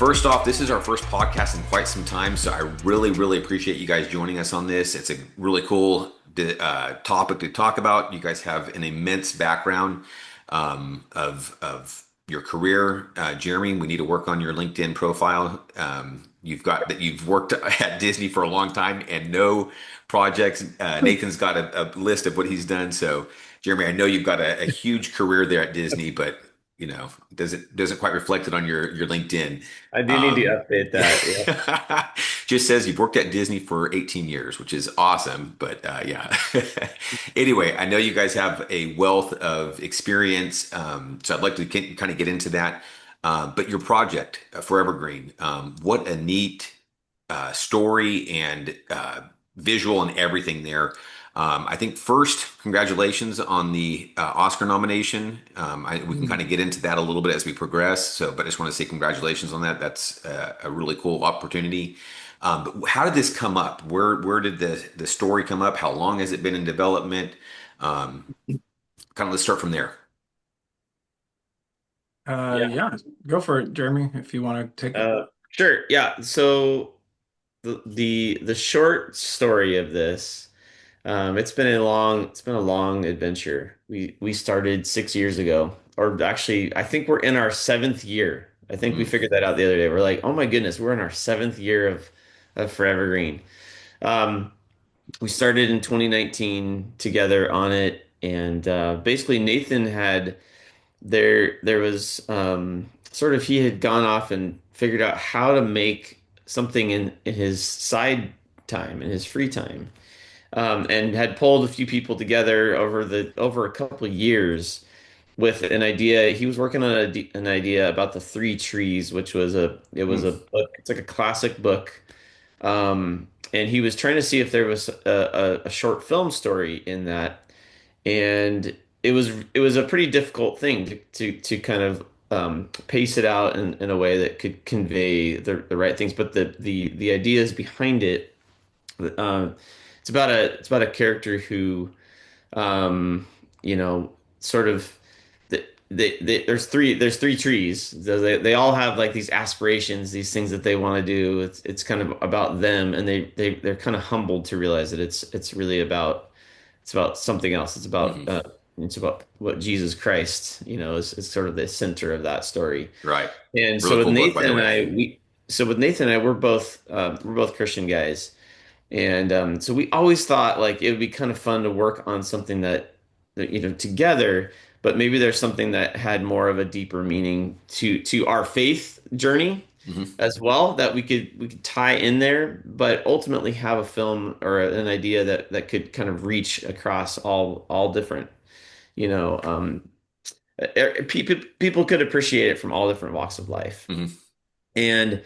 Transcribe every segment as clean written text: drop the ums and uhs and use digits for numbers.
First off, this is our first podcast in quite some time, so I really, really appreciate you guys joining us on this. It's a really cool topic to talk about. You guys have an immense background of your career, Jeremy. We need to work on your LinkedIn profile. You've got that you've worked at Disney for a long time and no projects. Nathan's got a list of what he's done. So, Jeremy, I know you've got a huge career there at Disney, but doesn't quite reflect it on your LinkedIn. I do need to Um, update that. Yeah. just says you've worked at Disney for 18 years, which is awesome. But yeah. Anyway, I know you guys have a wealth of experience, so I'd like to kind of get into that. But your project, Forevergreen, what a neat story and visual and everything there. I think first, congratulations on the Oscar nomination. We can kind of get into that a little bit as we progress. So, but I just want to say congratulations on that. That's a really cool opportunity. But how did this come up? Where did the story come up? How long has it been in development? Um, Kind of let's start from there. Yeah. Yeah, go for it, Jeremy, if you want to take it. Sure. Yeah. So the short story of this, it's been a long adventure. We started 6 years ago, or actually, I think we're in our seventh year. I think we Mm, figured that out the other day. We're like, oh my goodness, we're in our seventh year of Forevergreen. Um, we started in 2019 together on it, and basically Nathan had there was sort of he had gone off and figured out how to make something in his side time, in his free time, and had pulled a few people together over a couple of years with an idea. He was working on an idea about the three trees, which was a mm, book. It's like a classic book. And he was trying to see if there was a short film story in that, and it was a pretty difficult thing to kind of pace it out in a way that could convey the right things. But the ideas behind it, um, it's about a character who, um, you know, sort of there's three trees. They all have like these aspirations, these things that they want to do. It's kind of about them, and they're kind of humbled to realize that it's about something else. mhm. It's about what Jesus Christ, is sort of the center of that story. Right. And so Really with cool book, by Nathan the and way. I, we're both Christian guys, and so we always thought like it would be kind of fun to work on something that together, but maybe there's something that had more of a deeper meaning to our faith journey Hmm. as well that we could tie in there, but ultimately have a film or an idea that could kind of reach across all different, you know, people could appreciate it from all different walks of life. Hmm. And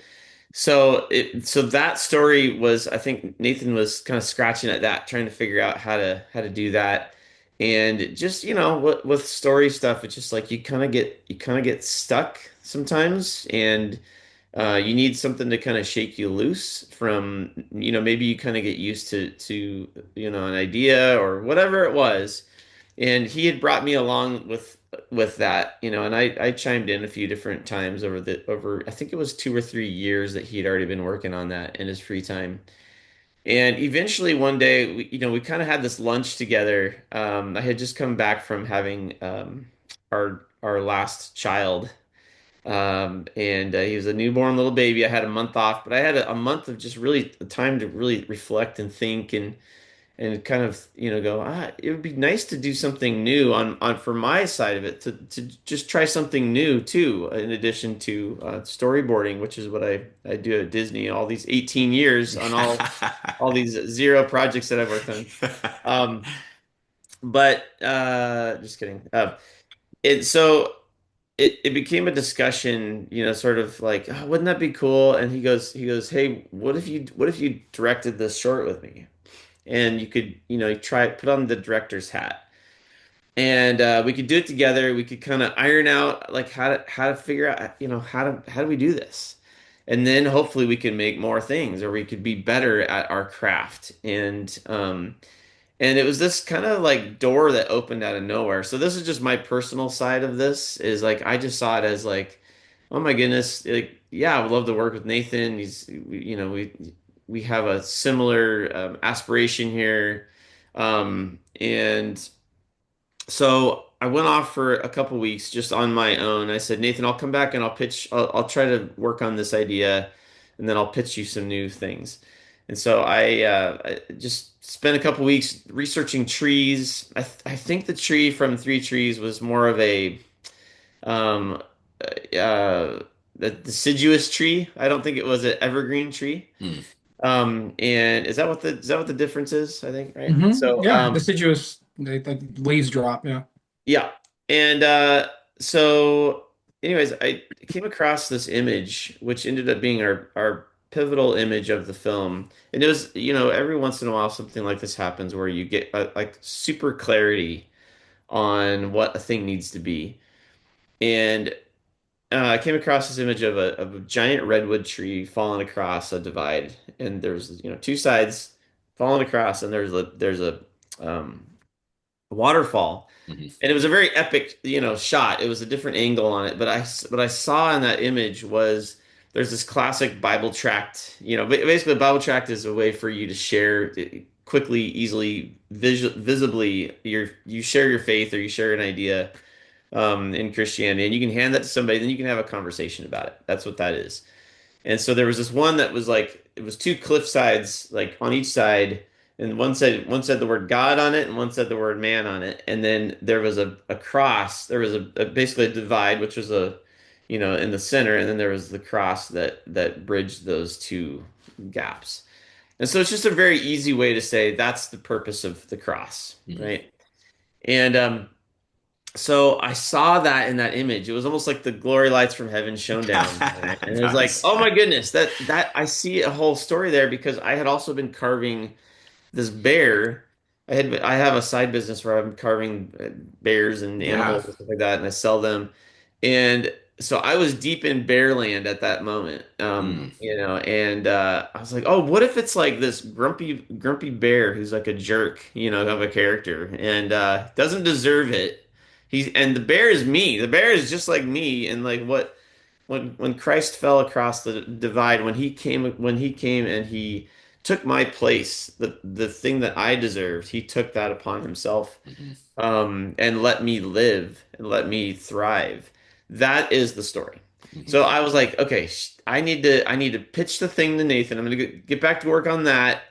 so that story was, I think Nathan was kind of scratching at that, trying to figure out how to do that. And just, with story stuff, it's just like you kind of get stuck sometimes, and you need something to kind of shake you loose from, maybe you kind of get used to an idea or whatever it was. And he had brought me along with that, and I chimed in a few different times over I think it was 2 or 3 years that he had already been working on that in his free time. And eventually one day, we kind of had this lunch together. I had just come back from having our last child, and he was a newborn little baby. I had a month off, but I had a month of just really time to really reflect and think and kind of go, it would be nice to do something new on for my side of it, to just try something new too, in addition to storyboarding, which is what I do at Disney all these 18 years on all these zero projects that I've worked on. um but just kidding. It became a discussion, sort of like, oh, wouldn't that be cool? And he goes, hey, what if you directed this short with me, and you could, try put on the director's hat, and we could do it together. We could kind of iron out like how to figure out, how do we do this, and then hopefully we can make more things, or we could be better at our craft. And it was this kind of like door that opened out of nowhere. So this is just my personal side of this, is like I just saw it as like Oh my goodness. Like, yeah, I would love to work with Nathan. We have a similar aspiration here. And so I went off for a couple weeks just on my own. I said, Nathan, I'll come back and I'll try to work on this idea and then I'll pitch you some new things. And so I just spent a couple weeks researching trees. I think the tree from Three Trees was more of a um, uh, the deciduous tree. I don't think it was an evergreen tree. Hmm. And is that what the difference is? I think, right? Yeah, deciduous, the leaves drop. Yeah. Yeah. And so anyways, I came across this image which ended up being our pivotal image of the film. And it was, every once in a while something like this happens where you get like super clarity on what a thing needs to be. And I came across this image of a giant redwood tree falling across a divide, and there's two sides falling across, and there's a um, waterfall, Mhm. and it was a very epic shot. It was a different angle on it, but I saw in that image was there's this classic Bible tract. Basically, a Bible tract is a way for you to share quickly, easily, visibly you share your faith or you share an idea in Christianity, and you can hand that to somebody, then you can have a conversation about it. That's what that is. And so there was this one that was like it was two cliff sides, like on each side, and one said the word God on it, and one said the word man on it. And then there was a cross. There was basically a divide, which was in the center, and then there was the cross that bridged those two gaps. And so it's just a very easy way to say that's the purpose of the cross, Mhm. right? And so I saw that in that image. It was almost like the glory lights from heaven shone down, right? And it was like, Nice. oh my goodness, that I see a whole story there because I had also been carving this bear. I have a side business where I'm carving bears and Yeah. animals and stuff like that, and I sell them. And so I was deep in bear land at that moment, Mm. and I was like, oh, what if it's like this grumpy bear who's like a jerk, of a character and doesn't deserve it. And the bear is me. The bear is just like me, and like when Christ fell across the divide, when he came and he took my place, the thing that I deserved, he took that upon himself, Mhm. and let me live and let me thrive. That is the story. Mhm. So I was like, okay, I need to pitch the thing to Nathan. I'm gonna get back to work on that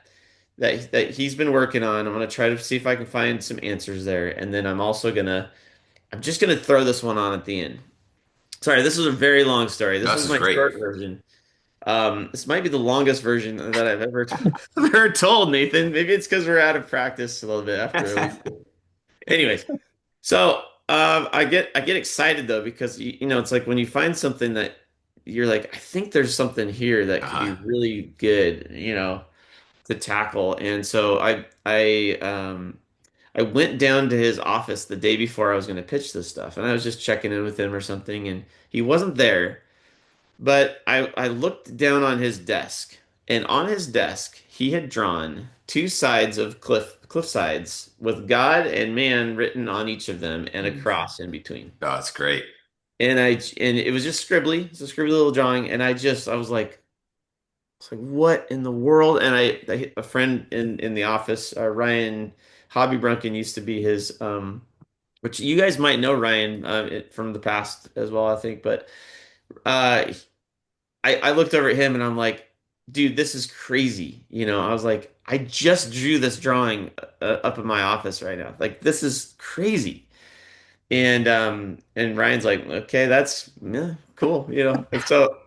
he's been working on. I'm gonna try to see if I can find some answers there, and then I'm just gonna throw this one on at the end. Sorry, this is a very long story. This This is is my great. short version. This might be the longest version that I've ever told, Nathan. Maybe it's because we're out of practice a little bit after a week. Anyways, so I get excited though because it's like when you find something that you're like, I think there's something here that could be Uh-huh. really good, to tackle. And so I went down to his office the day before I was going to pitch this stuff, and I was just checking in with him or something, and he wasn't there. But I looked down on his desk, and on his desk, he had drawn two sides of cliff sides with God and man written on each of them and a Mm. cross in between. Oh, that's great. And it was just scribbly. It's a scribbly little drawing, and I was like, what in the world? And a friend in the office, Ryan Hobby Brunken used to be his which you guys might know Ryan from the past as well, I think, but uh I looked over at him and I'm like, dude, this is crazy. I was like, I just drew this drawing up in my office right now. Like, this is crazy. And Ryan's like, okay, that's cool. And so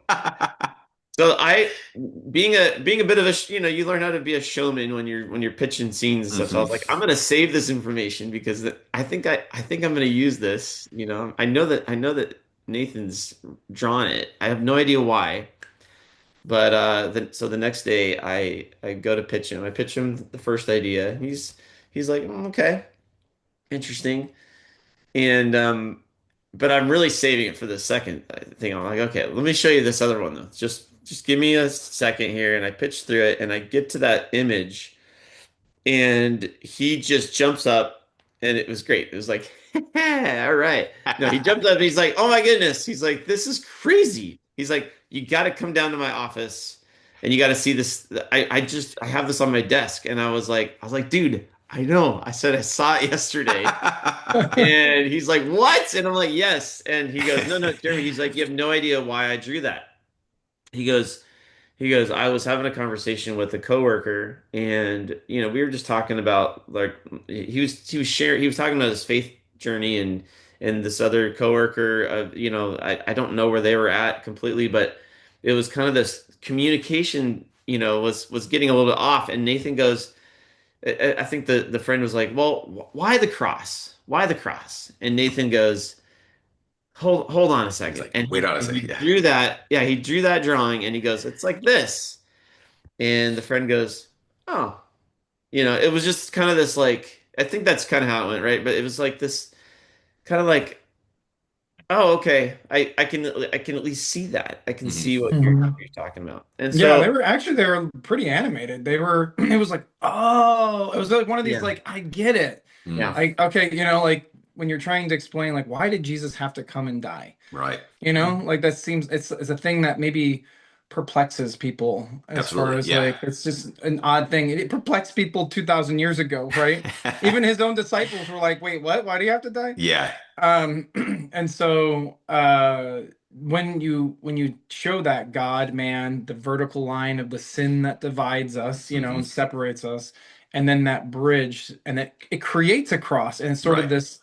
being a bit of you learn how to be a showman when you're pitching scenes and stuff. So I Mhm. was like, I'm gonna save this information because I think I'm gonna use this. I know that Nathan's drawn it. I have no idea why. But so the next day I go to pitch him. I pitch him the first idea. He's like, okay, interesting. And but I'm really saving it for the second thing. I'm like, okay, let me show you this other one though. Just give me a second here. And I pitch through it and I get to that image and he just jumps up and it was great. It was like, all right. No, he jumped up and he's like, oh my goodness. He's like, this is crazy. He's like, you got to come down to my office and you got to see this. I have this on my desk. And I was like, dude, I know. I said I saw it yesterday. And he's like, what? And I'm like, yes. And he goes, no, no, Jeremy. He's like, you have no idea why I drew that. He goes, I was having a conversation with a coworker, and we were just talking about like he was talking about his faith journey, and this other coworker, I don't know where they were at completely, but it was kind of this communication, was getting a little bit off, and Nathan goes, I think the friend was like, well, why the cross? Why the cross? And Nathan goes, hold on a He's second. like, And wait on a he second. Yeah. drew that. Yeah, he drew that drawing and he goes, it's like this. And the friend goes, oh, it was just kind of this like, I think that's kind of how it went, right? But it was like this kind of like, oh, okay. I can at least see that. I can Hmm. see what Mhm. you're talking about. And Yeah, so, they were pretty animated. They were it was like, oh, it was like one of these yeah, like I get it. Mm. yeah. Like okay, like when you're trying to explain like why did Jesus have to come and die? Right. Like that seems it's a thing that maybe perplexes people as far Absolutely. as Yeah. like it's just an odd thing. It perplexed people 2000 years ago, right? Even his own disciples were like, "Wait, what? Why do you have to die?" Yeah. Um, and so when you show that God, man, the vertical line of the sin that divides us, Hmm. and separates us, and then that bridge, and it creates a cross, and it's sort of Right. this,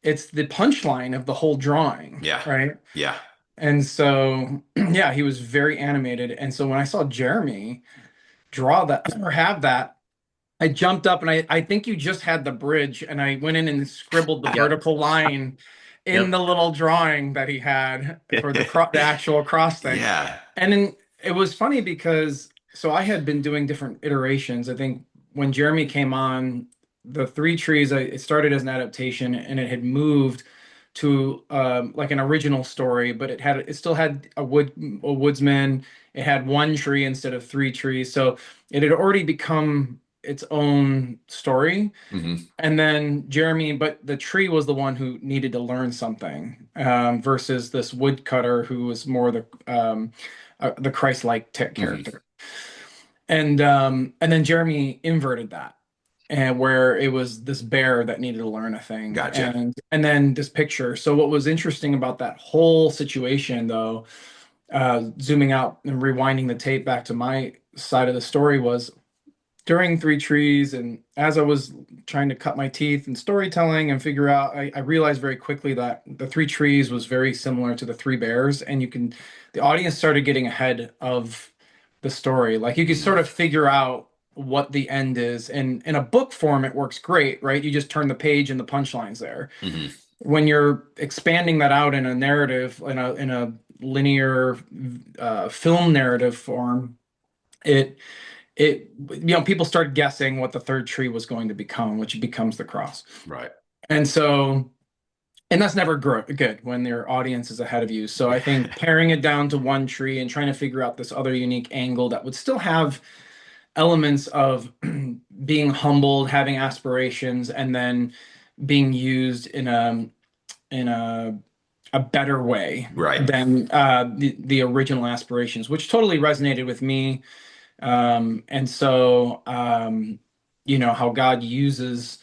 it's the punchline of the whole drawing, Yeah. right? Yeah. And so yeah, he was very animated. And so when I saw Jeremy draw that or have that, I jumped up and I think you just had the bridge and I went in and scribbled the Yep. vertical line in Yep. the little drawing that he had for the actual cross thing. Yeah. And then it was funny because so I had been doing different iterations. I think when Jeremy came on, the three trees, it started as an adaptation and it had moved to like an original story, but it still had a woodsman. It had one tree instead of three trees. So it had already become its own story. Hmm. And then Jeremy, but the tree was the one who needed to learn something, versus this woodcutter who was more the Christ-like Hmm. character. And then Jeremy inverted that, and where it was this bear that needed to learn a thing, Gotcha. and then this picture. So what was interesting about that whole situation, though, zooming out and rewinding the tape back to my side of the story was during Three Trees, and as I was trying to cut my teeth in storytelling and figure out, I realized very quickly that the Three Trees was very similar to the Three Bears, and the audience started getting ahead of the story. Like you could sort Hmm. of figure out what the end is, and in a book form, it works great, right? You just turn the page and the punchline's there. Hmm. When you're expanding that out in a narrative, in a linear film narrative form, it people started guessing what the third tree was going to become, which becomes the cross. Right. And so, and that's never good when their audience is ahead of you. So I think paring it down to one tree and trying to figure out this other unique angle that would still have elements of being humbled, having aspirations, and then being used in a better way Right. than the original aspirations, which totally resonated with me. And so, how God uses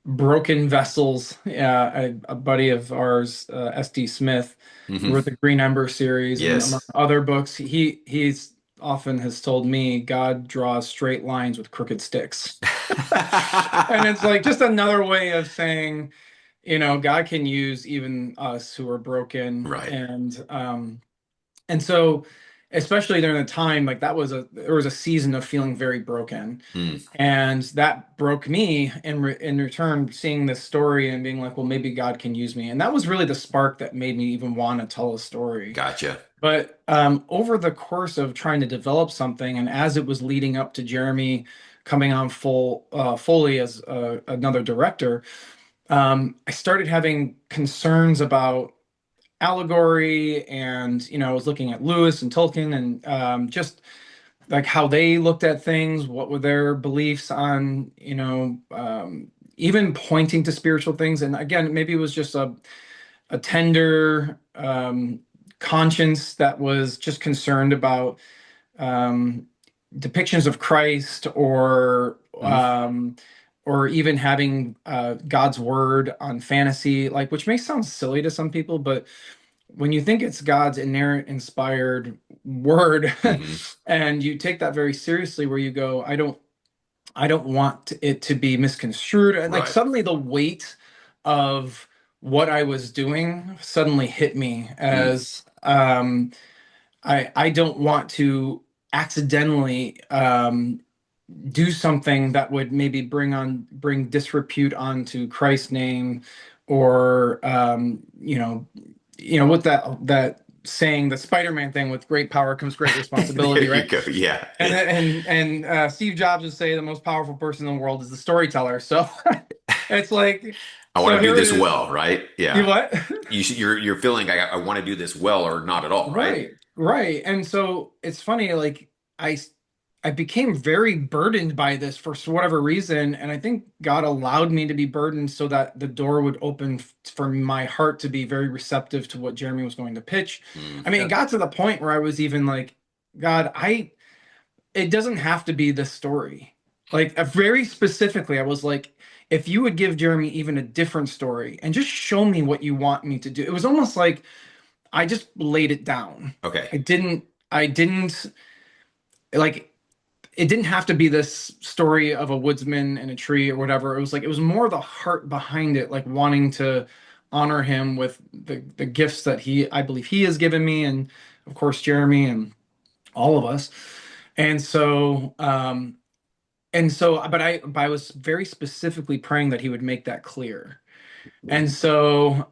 broken vessels. A buddy of ours, S.D. Smith, who Hmm. wrote the Green Ember series and among Yes. other books, he's often has told me God draws straight lines with crooked sticks. And it's like just another way of saying, God can use even us who are broken. Right. And so, especially during the time, like there was a season of feeling very broken, Mm. and that broke me in return, seeing this story and being like, well, maybe God can use me, and that was really the spark that made me even want to tell a story. Gotcha. But over the course of trying to develop something, and as it was leading up to Jeremy coming on fully as another director, I started having concerns about Allegory, and I was looking at Lewis and Tolkien, and just like how they looked at things, what were their beliefs on even pointing to spiritual things. And again, maybe it was just a tender conscience that was just concerned about um, depictions of Christ Mhm. or even having God's word on fantasy, like which may sound silly to some people, but when you think it's God's inerrant, inspired word, Mhm. and you take that very seriously, where you go, I don't want it to be misconstrued, and like Right. suddenly the weight of what I was doing suddenly hit me Mm. as I don't want to accidentally do something that would maybe bring disrepute onto Christ's name, or with that saying, the Spider-Man thing, with great power comes great There responsibility, you right? go. Yeah. And Steve Jobs would say the most powerful person in the world is the storyteller. So it's like, I want so to do here it this is. well, right? You Yeah. what? You're feeling I want to do this well or not at all, right? Right, right. And so it's funny, like I I became very burdened by this for whatever reason, and I think God allowed me to be burdened so that the door would open for my heart to be very receptive to what Jeremy was going to pitch. Mm. I mean, it Yeah. got to the point where I was even like, God, I it doesn't have to be this story. Like very specifically, I was like, if you would give Jeremy even a different story and just show me what you want me to do. It was almost like I just laid it down. Okay. I didn't like it didn't have to be this story of a woodsman and a tree or whatever. It was like it was more the heart behind it, like wanting to honor him with the gifts that I believe he has given me, and of course Jeremy and all of us. And so but I was very specifically praying that he would make that clear. And so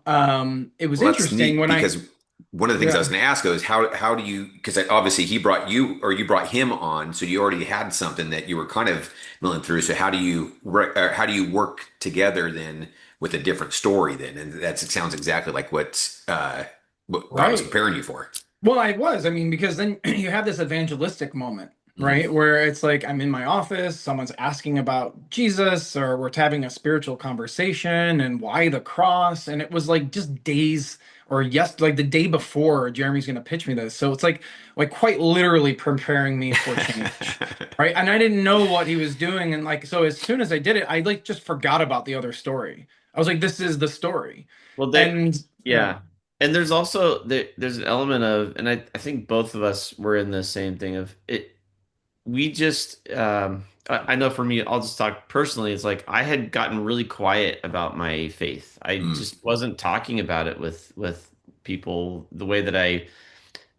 it was Well, that's interesting neat when I because one of the things I yeah. was going to ask is how do you because obviously he brought you or you brought him on, so you already had something that you were kind of milling through. So how do you work together then with a different story then? And that sounds exactly like what God was Right. preparing you for. Well, I was. I mean, because then you have this evangelistic moment, Mm. right? Where it's like I'm in my office, someone's asking about Jesus, or we're having a spiritual conversation and why the cross. And it was like just days or like the day before Jeremy's going to pitch me this. So it's like quite literally preparing me for change, right? And I didn't know what he was doing. And like, so as soon as I did it, I like just forgot about the other story. I was like, this is the story. Well, And yeah, yeah. And there's also there's an element of, and I think both of us were in the same thing of it. We just, I know for me, I'll just talk personally. It's like I had gotten really quiet about my faith. I Mm. just wasn't talking about it with people the way that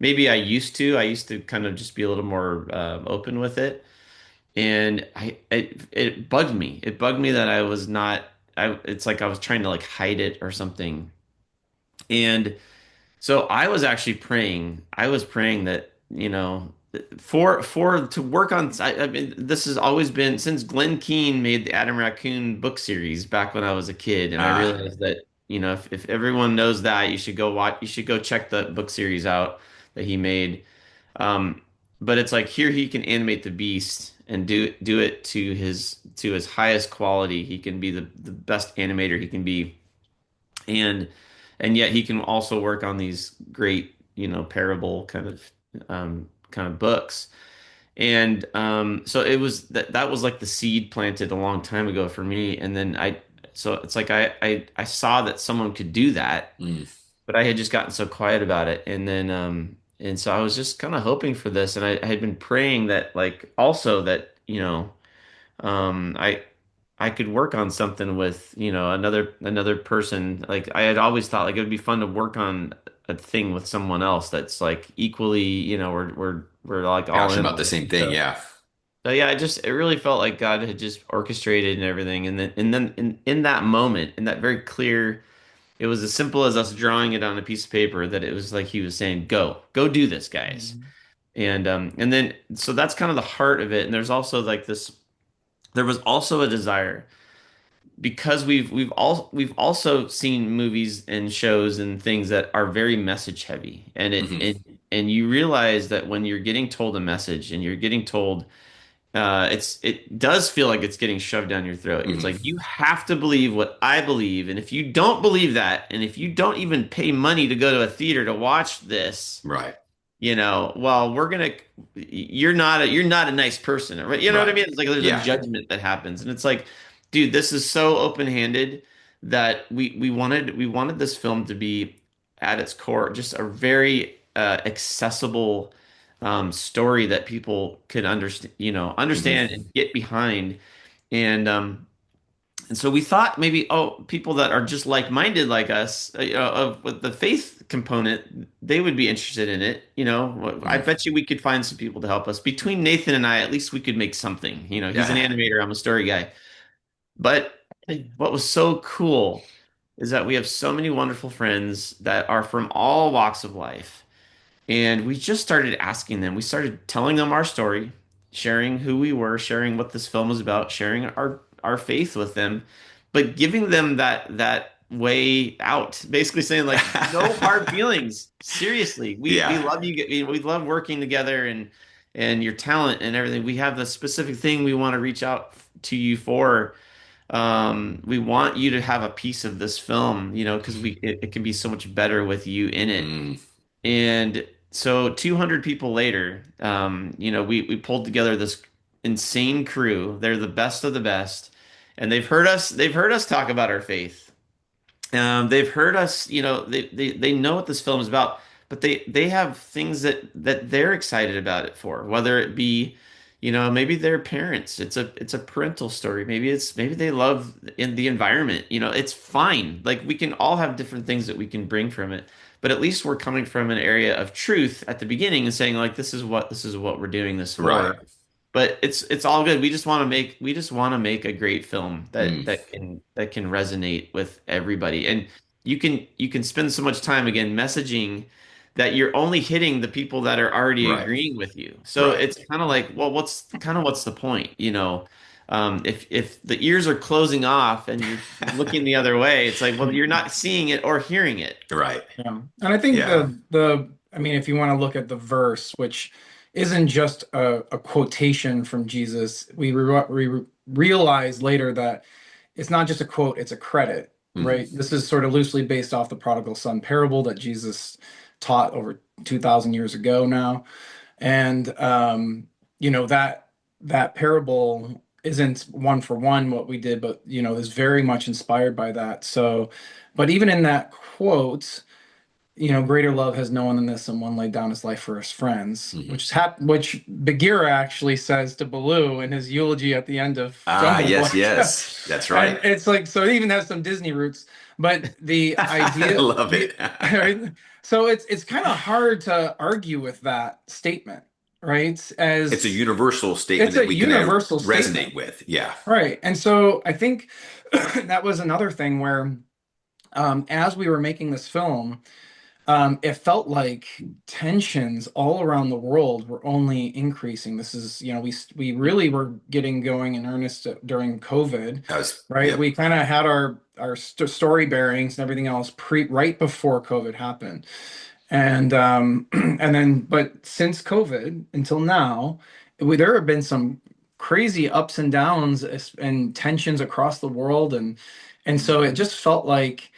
maybe I used to. I used to kind of just be a little more open with it, and it bugged me. It bugged me that I was not. It's like I was trying to like hide it or something. And so I was actually praying. I was praying that, for to work on. I mean, this has always been since Glenn Keane made the Adam Raccoon book series back when I was a kid, and I Ah, realized that, if everyone knows that, you should go watch. You should go check the book series out that he made. Um, but it's like here he can animate the beast and do it to his highest quality. He can be the best animator he can be, and yet he can also work on these great, parable kind of books. And so it was that was like the seed planted a long time ago for me. And then so it's like I saw that someone could do that, mm. but I had just gotten so quiet about it. And so I was just kind of hoping for this, and I had been praying that, like, also that, I could work on something with, another person. Like I had always thought like it would be fun to work on a thing with someone else that's like equally, we're like all Passionate in about the on same it. thing. So, Yeah. yeah, it really felt like God had just orchestrated and everything. And then in that moment, in that very clear, it was as simple as us drawing it on a piece of paper, that it was like he was saying, go do this, guys. And then so that's kind of the heart of it. And there was also a desire, because we've also seen movies and shows and things that are very message heavy, and Hmm. you realize that when you're getting told a message and you're getting told it does feel like it's getting shoved down your throat. It's Hmm. like you have to believe what I believe, and if you don't believe that, and if you don't even pay money to go to a theater to watch this, Right. well, you're not a nice person, right? You know what I Right. mean? It's like there's a Yeah. judgment that happens, and it's like, dude, this is so open-handed that we wanted this film to be at its core just a very accessible story that people could understand Hmm. and get behind, and so we thought maybe, oh, people that are just like-minded like us, with the faith component, they would be interested in it. I Hmm. bet you we could find some people to help us. Between Nathan and I, at least we could make something. He's an Yeah. animator, I'm a story guy. But what was so cool is that we have so many wonderful friends that are from all walks of life. And we just started asking them. We started telling them our story, sharing who we were, sharing what this film was about, sharing our faith with them, but giving them that way out. Basically saying like, no hard feelings. Seriously, we Yeah. love you. We love working together and your talent and everything. We have the specific thing we want to reach out to you for. We want you to have a piece of this film, because it can be so much better with you in it. Mm. And so 200 people later, we pulled together this insane crew. They're the best of the best, and they've heard us talk about our faith. They've heard us, they know what this film is about, but they have things that they're excited about it for, whether it be, maybe their parents. It's a parental story. Maybe they love in the environment. It's fine. Like we can all have different things that we can bring from it, but at least we're coming from an area of truth at the beginning and saying like this is what we're doing this Right. for. But it's all good. We just want to make a great film that Mm. that can resonate with everybody. And you can spend so much time again messaging that you're only hitting the people that are already Right. agreeing with you. So Right. it's kind of like, well, what's the point, if the ears are closing off and you're looking the other way, it's like, well, you're not seeing it or hearing it. Right. Yeah. And I think Yeah. I mean, if you want to look at the verse, which isn't just a quotation from Jesus, we realize later that it's not just a quote, it's a credit, Hmm. right? This is sort of loosely based off the prodigal son parable that Jesus taught over 2,000 years ago now. And that parable isn't one for one what we did, but is very much inspired by that. So, but even in that quote, greater love has no one than this, and one laid down his life for his friends, Hmm. which Bagheera actually says to Baloo in his eulogy at the end of Ah, Jungle yes, Book. yes. That's And right. it's like, so it even has some Disney roots, but the I idea, love it. right? So it's kind of hard to argue with that statement, right? It's a As universal statement it's that a we can universal resonate statement, with. Yeah. right? And so I think that was another thing where, as we were making this film, it felt like tensions all around the world were only increasing. This is, we really were getting going in earnest during COVID, right? Yep. We kind of had our story bearings and everything else right before COVID happened, and and then, but since COVID until now, there have been some crazy ups and downs and tensions across the world, and so it just felt like,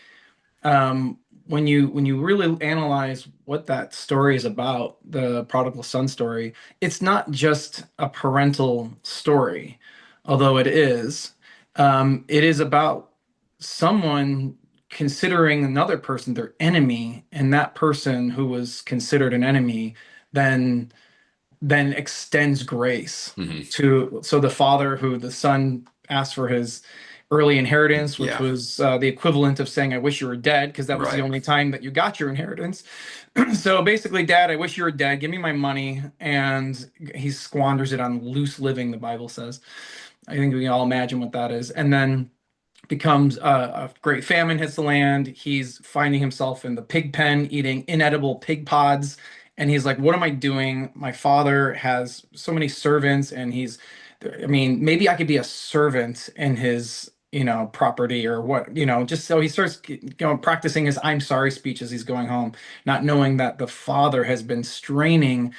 um, when you really analyze what that story is about, the prodigal son story, it's not just a parental story, although it is. It is about someone considering another person their enemy, and that person who was considered an enemy then extends grace Hmm. to, so the father who the son asked for his early inheritance, which Yeah. was the equivalent of saying, I wish you were dead, because that was the Right. only time that you got your inheritance. So basically, Dad, I wish you were dead. Give me my money. And he squanders it on loose living, the Bible says. I think we can all imagine what that is. And then becomes a great famine hits the land. He's finding himself in the pig pen eating inedible pig pods. And he's like, what am I doing? My father has so many servants, and I mean, maybe I could be a servant in his, property or what, just so he starts, practicing his I'm sorry speech as he's going home, not knowing that the father has been straining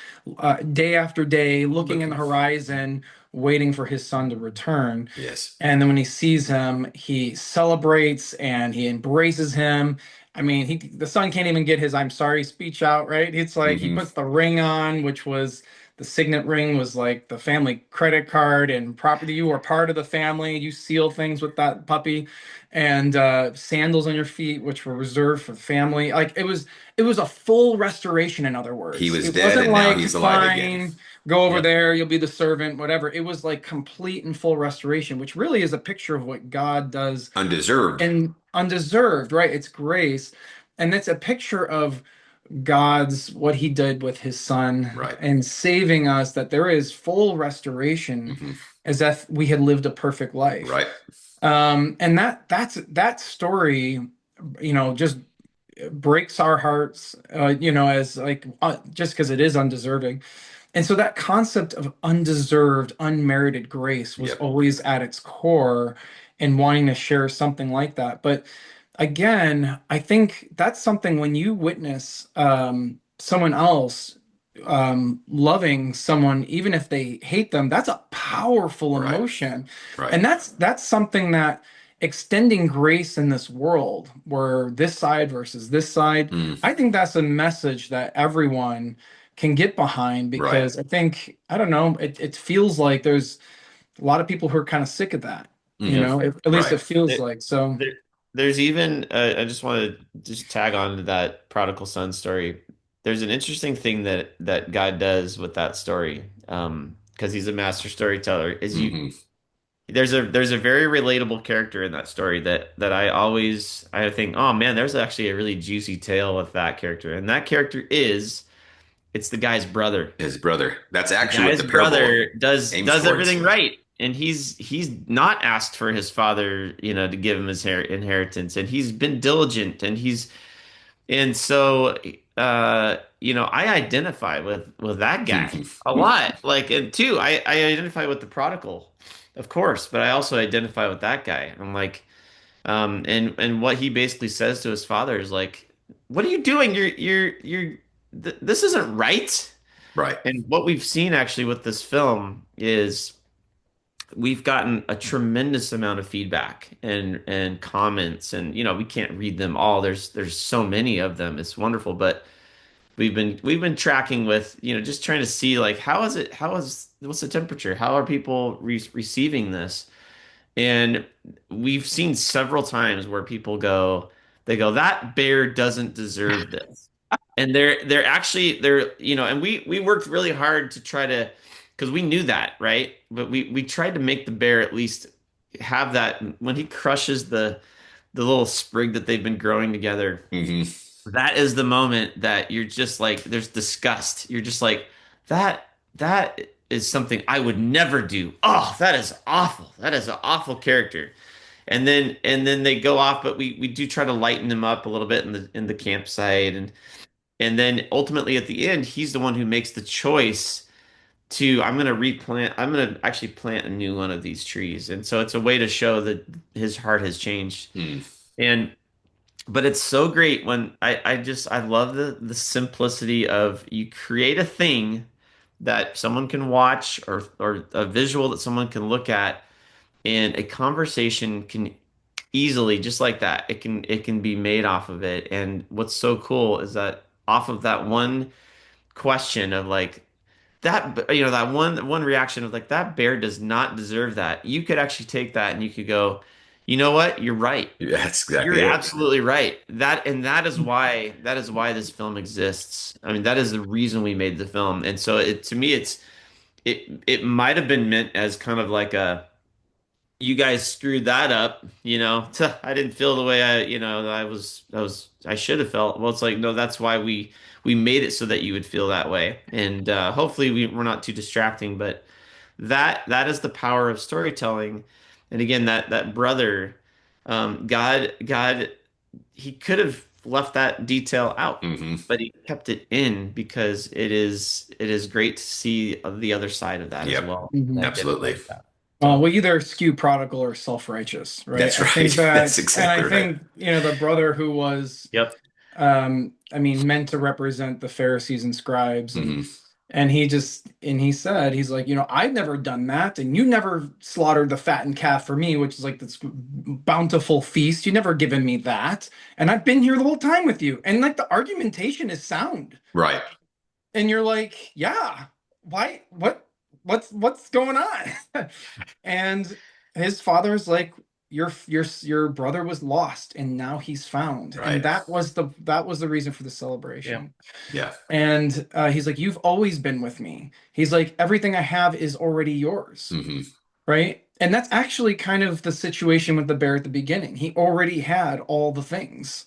day after day, looking in the Looking. horizon, waiting for his son to return. Yes. And then when he sees him, he celebrates and he embraces him. I mean, the son can't even get his "I'm sorry" speech out, right? It's like he Hmm. puts the ring on, which was the signet ring, was like the family credit card and property. You are part of the family. You seal things with that puppy, and sandals on your feet, which were reserved for the family. Like it was a full restoration. In other He words, was it dead wasn't and now like he's alive again. fine, go over Yep. there, you'll be the servant, whatever. It was like complete and full restoration, which really is a picture of what God does Undeserved. and undeserved, right? It's grace. And it's a picture of God's what he did with his son Right. and saving us, that there is full restoration Hmm. as if we had lived a perfect life. Right. And that story, just breaks our hearts, as like just because it is undeserving. And so that concept of undeserved, unmerited grace was Yep. always at its core in wanting to share something like that. But again, I think that's something when you witness someone else loving someone, even if they hate them, that's a powerful Right. emotion. Right. And that's something that extending grace in this world, where this side versus this side, Mm. I think that's a message that everyone can get behind, Right. because I think, I don't know, it feels like there's a lot of people who are kind of sick of that, Hmm. at least Right. it feels There, like. So, there, there's even I just want to just tag on to that prodigal son story. There's an interesting thing that God does with that story, because he's a master storyteller. Is you Hmm. there's a very relatable character in that story that I think, oh man, there's actually a really juicy tale with that character, and that character is it's the guy's brother. His brother. That's The actually what guy's the parable brother does aims does everything towards. right, and he's not asked for his father, to give him his inheritance, and he's been diligent, and so I identify with that guy a Hmm. lot. Like, and two, I identify with the prodigal, of course, but I also identify with that guy. I'm like, and what he basically says to his father is like, "What are you doing? This isn't right." Right. And what we've seen actually with this film is we've gotten a tremendous amount of feedback and comments, and we can't read them all. There's so many of them. It's wonderful, but we've been tracking with, just trying to see like what's the temperature? How are people receiving this? And we've seen several times where they go, that bear doesn't deserve this. And they're actually and we worked really hard to try to, because we knew that, right? But we tried to make the bear at least have that when he crushes the little sprig that they've been growing together. Hmm. That is the moment that you're just like, there's disgust. You're just like, that is something I would never do. Oh, that is awful. That is an awful character. And then they go off, but we do try to lighten them up a little bit in the campsite, and then ultimately at the end, he's the one who makes the choice to, I'm going to actually plant a new one of these trees. And so it's a way to show that his heart has changed. Mm. And but it's so great when I love the simplicity of, you create a thing that someone can watch, or a visual that someone can look at, and a conversation can easily, just like that, it can be made off of it. And what's so cool is that off of that one question of like, that one reaction of like, that bear does not deserve that, you could actually take that and you could go, you know what, you're right. Yeah, that's exactly You're it. absolutely right. That is why this film exists. I mean, that is the reason we made the film. And so to me, it might have been meant as kind of like a, you guys screwed that up, I didn't feel the way I should have felt. Well, it's like, no, that's why we made it, so that you would feel that way. And hopefully we're not too distracting, but that is the power of storytelling. And again, that brother, God, he could have left that detail out, Hmm. but he kept it in because it is great to see the other side of that as Yep. well. mhm. I identify Absolutely. with that. Well, So, we either skew prodigal or self-righteous, right? That's I think right. That's that, and I exactly right. think, the brother who was, yep. I mean, meant to represent the Pharisees and scribes, Hmm. And he said, he's like, I've never done that, and you never slaughtered the fattened calf for me, which is like this bountiful feast. You never given me that. And I've been here the whole time with you. And like the argumentation is sound. Right. And you're like, yeah, why, what's going on? And his father's like, your brother was lost and now he's found. And Right. that was the reason for the Yeah. celebration. Yeah. And he's like, you've always been with me. He's like, everything I have is already yours. Hmm. Right. And that's actually kind of the situation with the bear at the beginning. He already had all the things.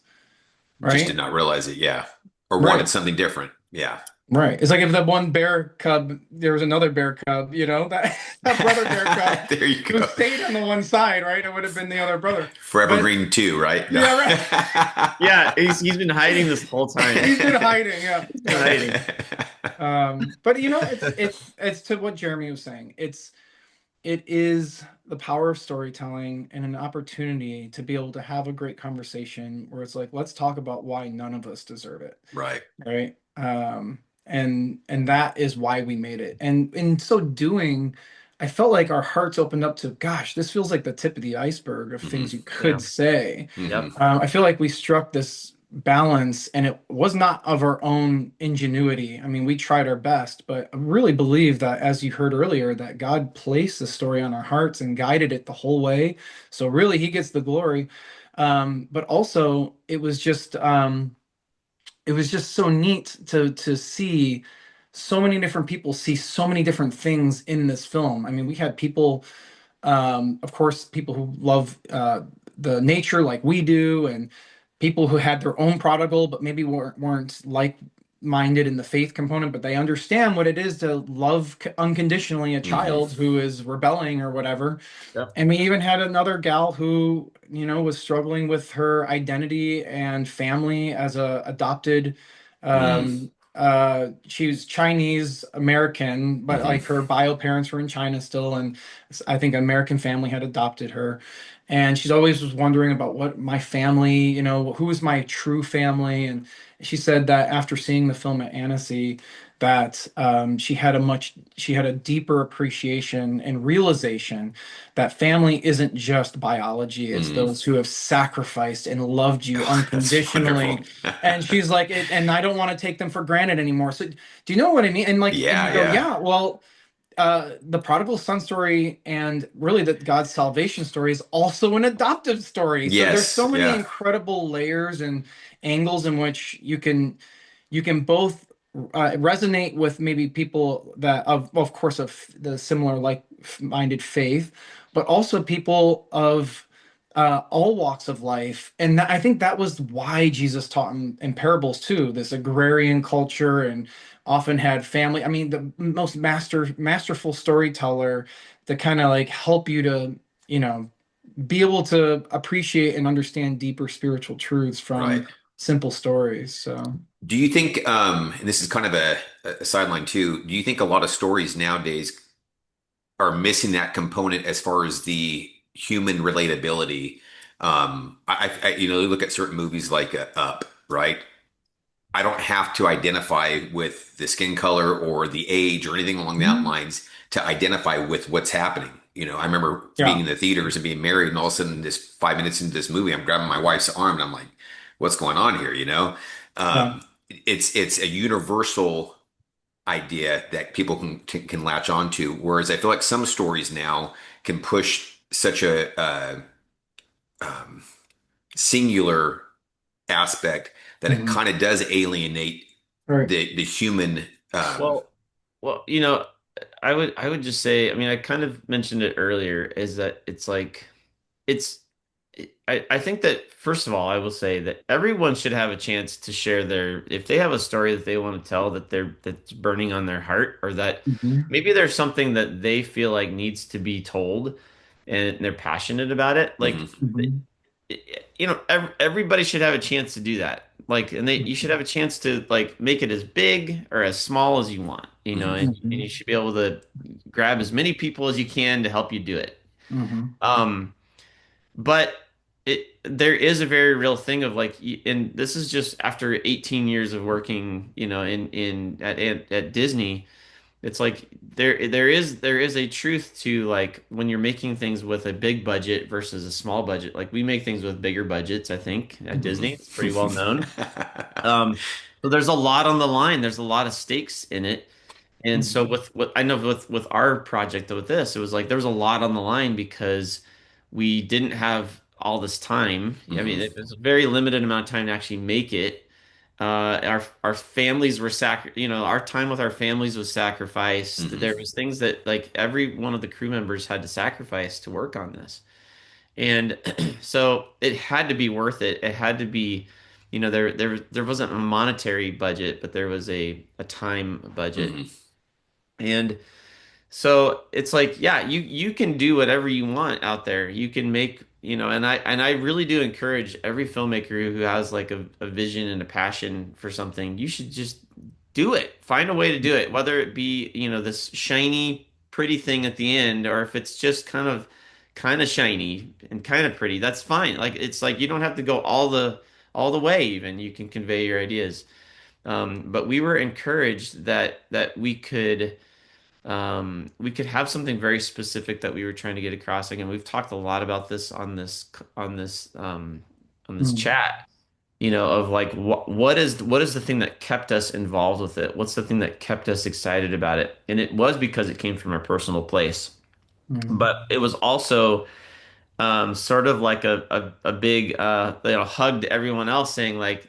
Just did Right. not realize it. Yeah. Or wanted Right. something different. Yeah. Right. It's like if that one bear cub, there was another bear cub, that that brother bear cub There you who go. stayed on the one side, right? It would have been the other brother. But Forevergreen 2, right? No. yeah, right. Yeah, he's been hiding this whole time. He's been hiding, yeah. He's been hiding. But it's to what Jeremy was saying. It is the power of storytelling and an opportunity to be able to have a great conversation where it's like, let's talk about why none of us deserve it. Right. Right. And that is why we made it. And in so doing, I felt like our hearts opened up to, gosh, this feels like the tip of the iceberg of Hmm. things you Yeah. could say. Hmm. Yep. I feel like we struck this balance, and it was not of our own ingenuity. I mean, we tried our best, but I really believe that, as you heard earlier, that God placed the story on our hearts and guided it the whole way. So really, He gets the glory. But also, it was just so neat to see so many different people see so many different things in this film. I mean, we had people, of course, people who love the nature like we do, and people who had their own prodigal, but maybe weren't like-minded in the faith component, but they understand what it is to love unconditionally a Hmm. child who is rebelling or whatever. Yep. And we even had another gal who, was struggling with her identity and family as a adopted. Hmm. She was Chinese American, but Hmm. like her bio parents were in China still, and I think an American family had adopted her. And she's always was wondering about what my family, who is my true family. And she said that after seeing the film at Annecy, that she had a deeper appreciation and realization that family isn't just biology, it's Hmm. those who have sacrificed and loved you That's unconditionally. wonderful. And she's like, and I don't want to take them for granted anymore. So do you know what I mean? And you Yeah. go, Yeah. yeah, well, the prodigal son story and really the God's salvation story is also an adoptive story. So there's Yes. so many Yeah. incredible layers and angles in which you can both resonate with maybe people that of course of the similar like-minded faith, but also people of all walks of life. And I think that was why Jesus taught in parables too, this agrarian culture, and often had family. I mean, the most masterful storyteller to kind of like help you to, you know, be able to appreciate and understand deeper spiritual truths Right. from simple stories. So. Do you think, and this is kind of a sideline too, do you think a lot of stories nowadays are missing that component as far as the human relatability? You look at certain movies like Up, right? I don't have to identify with the skin color or the age or anything along that Mhm. lines to identify with what's happening. I remember being Yeah. in the theaters and being married, and all of a sudden, this 5 minutes into this movie, I'm grabbing my wife's arm and I'm like, "What's going on here?" Yeah. It's a universal idea that people can latch onto. Whereas I feel like some stories now can push such a um, singular aspect that it Mhm. kind of does alienate Right. the human. Well, well, I would just say, I mean, I kind of mentioned it earlier, is that it's like it's I think that first of all, I will say that everyone should have a chance to share their if they have a story that they want to tell that's burning on their heart, or that Mhm. maybe there's something that they feel like needs to be told and they're passionate about it. Like Mhm. Mhm. everybody should have a chance to do that. Like, and you should have a chance to like make it as big or as small as you want, Mhm. and you Mhm. should be able to grab as many people as you can to help you do it. Mhm. Um, but it there is a very real thing of like, and this is just after 18 years of working, in at Disney. It's like there is a truth to like when you're making things with a big budget versus a small budget. Like we make things with bigger budgets, I think, at Disney. It's pretty well known. Um, so there's a lot on the line. There's a lot of stakes in it. And so Mhm. with what I know with our project with this, it was like there was a lot on the line because we didn't have all this time. I mean, Hmm. it was a very limited amount of time to actually make it. Our families were our time with our families was sacrificed. Hmm. There was things that like every one of the crew members had to sacrifice to work on this. And so it had to be worth it. It had to be, there wasn't a monetary budget, but there was a time budget. Hmm. And so it's like, yeah, you can do whatever you want out there. You can make, and I really do encourage every filmmaker who has like a vision and a passion for something. You should just do it. Find a way to do it, whether it be, this shiny, pretty thing at the end, or if it's just kind of shiny and kind of pretty, that's fine. Like it's like you don't have to go all the way even. You can convey your ideas. But we were encouraged that we could have something very specific that we were trying to get across. Again, we've talked a lot about this on this Mhm. chat, of like what is the thing that kept us involved with it? What's the thing that kept us excited about it? And it was because it came from a personal place, Mhm. but it was also sort of like a big hug to everyone else saying like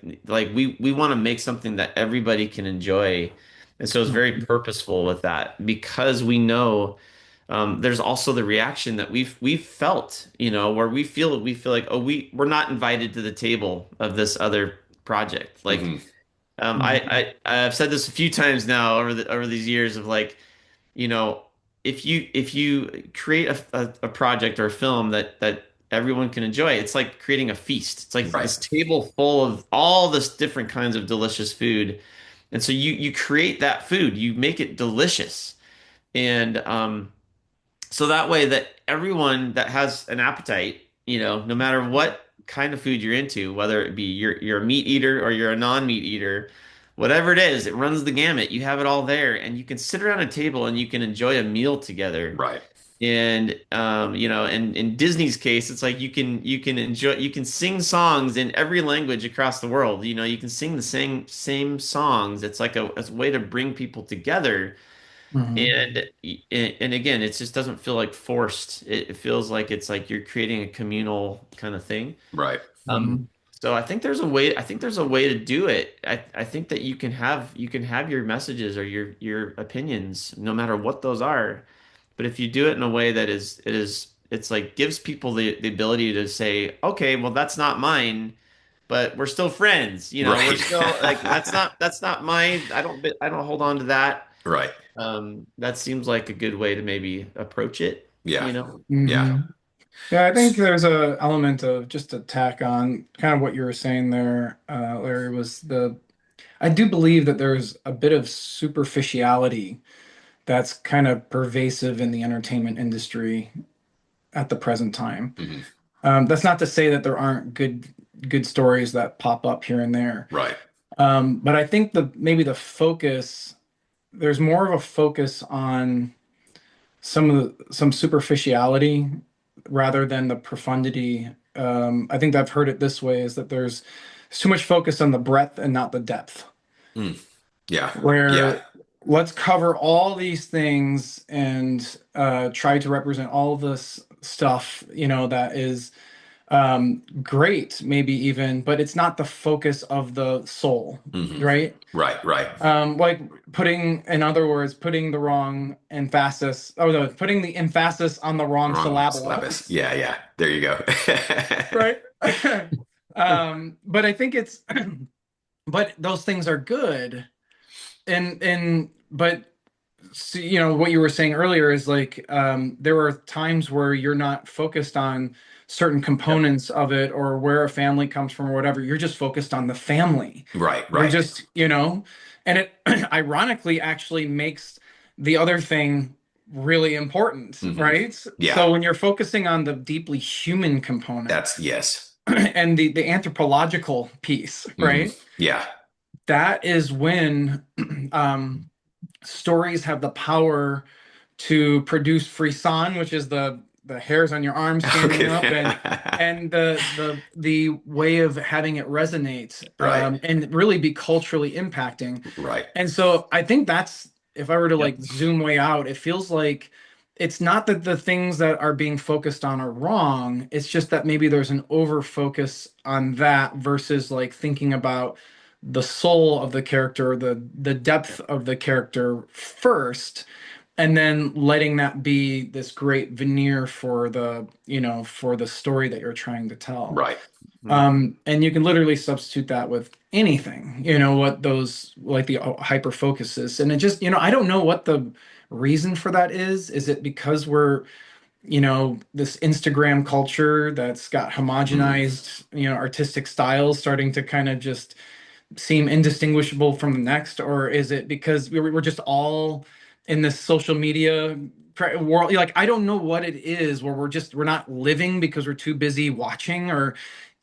we want to make something that everybody can enjoy. And so it's very Mhm. purposeful with that because we know there's also the reaction that we've felt, where we feel like, oh, we're not invited to the table of this other project. Like Hmm. Mhm. I've said this a few times now over these years of like, you know, if you create a project or a film that everyone can enjoy, it's like creating a feast. It's like Right. this table full of all this different kinds of delicious food. And so you create that food, you make it delicious. And so that way that everyone that has an appetite, no matter what kind of food you're into, whether it be you're a meat eater or you're a non-meat eater, whatever it is, it runs the gamut. You have it all there, and you can sit around a table and you can enjoy a meal together. Right. And and in Disney's case, it's like you can sing songs in every language across the world. You can sing the same songs. It's like a way to bring people together Mhm. and again, it just doesn't feel like forced. It feels like it's like you're creating a communal kind of thing. Right. Um, Mhm. so I think there's a way. I think there's a way to do it. I think that you can have your messages or your opinions, no matter what those are. But if you do it in a way that it's like gives people the ability to say, okay, well, that's not mine, but we're still friends. We're Right. still like that's not mine. I don't hold on to that. Right. That seems like a good way to maybe approach it, Yeah. you know? Yeah. Mhm. Yeah, I think there's a element of just to tack on kind of what you were saying there, Larry, was I do believe that there's a bit of superficiality that's kind of pervasive in the entertainment industry at the present time. Hmm. That's not to say that there aren't good stories that pop up here and there. Right. But I think maybe the focus, there's more of a focus on some superficiality rather than the profundity. I think I've heard it this way is that there's too much focus on the breadth and not the depth, Mm. Yeah. Yeah. where let's cover all these things and try to represent all this stuff, that is great, maybe even, but it's not the focus of the soul, Hmm. right? Right. Right. Like in other words, putting the wrong emphasis, oh no, putting the emphasis on the wrong Wrong syllable, syllabus. Yeah. Yeah. There you go. right? But I think but those things are good, but see, what you were saying earlier is like there are times where you're not focused on certain Yep. components of it or where a family comes from or whatever. You're just focused on the family. Right. You're Right. just, and it ironically actually makes the other thing really important, Hmm. right? Yeah. So when you're focusing on the deeply human component, That's yes. and the anthropological piece, Mm, right? yeah. That is when um, stories have the power to produce frisson, which is the hairs on your arm standing up, Okay. and the way of having it resonate, Right. and really be culturally impacting. Right. And so I think that's, if I were to Yep. like zoom way out, it feels like it's not that the things that are being focused on are wrong. It's just that maybe there's an over focus on that versus like thinking about the soul of the character, the depth of the character first, and then letting that be this great veneer for the, for the story that you're trying to tell. Right. Mhm. And you can literally substitute that with anything, what those like the hyper focuses. And it just, I don't know what the reason for that is. Is it because we're, this Instagram culture that's got Mm, homogenized, artistic styles starting to kind of just seem indistinguishable from the next? Or is it because we're just all in this social media world? Like, I don't know what it is where we're not living because we're too busy watching, or,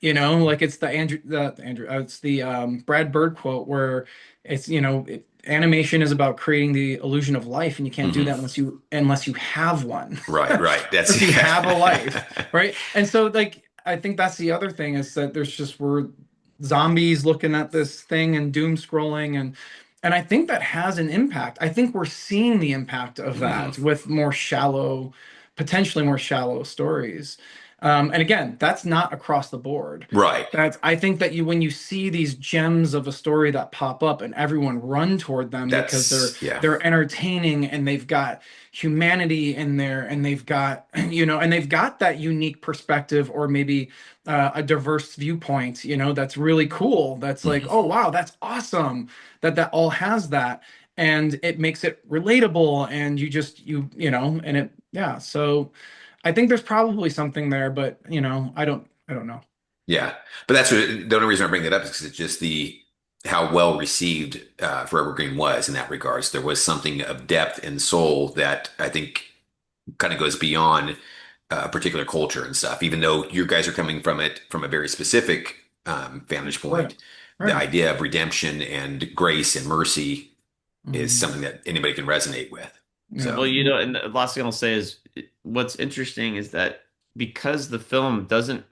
like it's it's the Brad Bird quote where it's, animation is about creating the illusion of life, and you can't do mhm. that unless you have one. Right. Right. That's Unless you have a life, right? And so, like, I think that's the other thing, is that we're zombies looking at this thing and doom scrolling, and I think that has an impact. I think we're seeing the impact of Mhm. that with potentially more shallow stories. And again, that's not across the board. Right. I think that when you see these gems of a story that pop up and everyone run toward them because they're Yeah. they're entertaining, and they've got humanity in there, and they've got and they've got that unique perspective, or maybe a diverse viewpoint, that's really cool. That's like, Mhm. oh wow, that's awesome that all has that, and it makes it relatable, and and it, yeah. So I think there's probably something there, but I don't know. Yeah, but the only reason I bring that up is because it's just the how well received Forevergreen was in that regards. There was something of depth and soul that I think kind of goes beyond a particular culture and stuff. Even though you guys are coming from it from a very specific vantage Right. point, the Right. idea of redemption and grace and mercy is Mhm. something that anybody can resonate with. Yeah. Well, So, and the last thing I'll say is what's interesting is that because the film doesn't,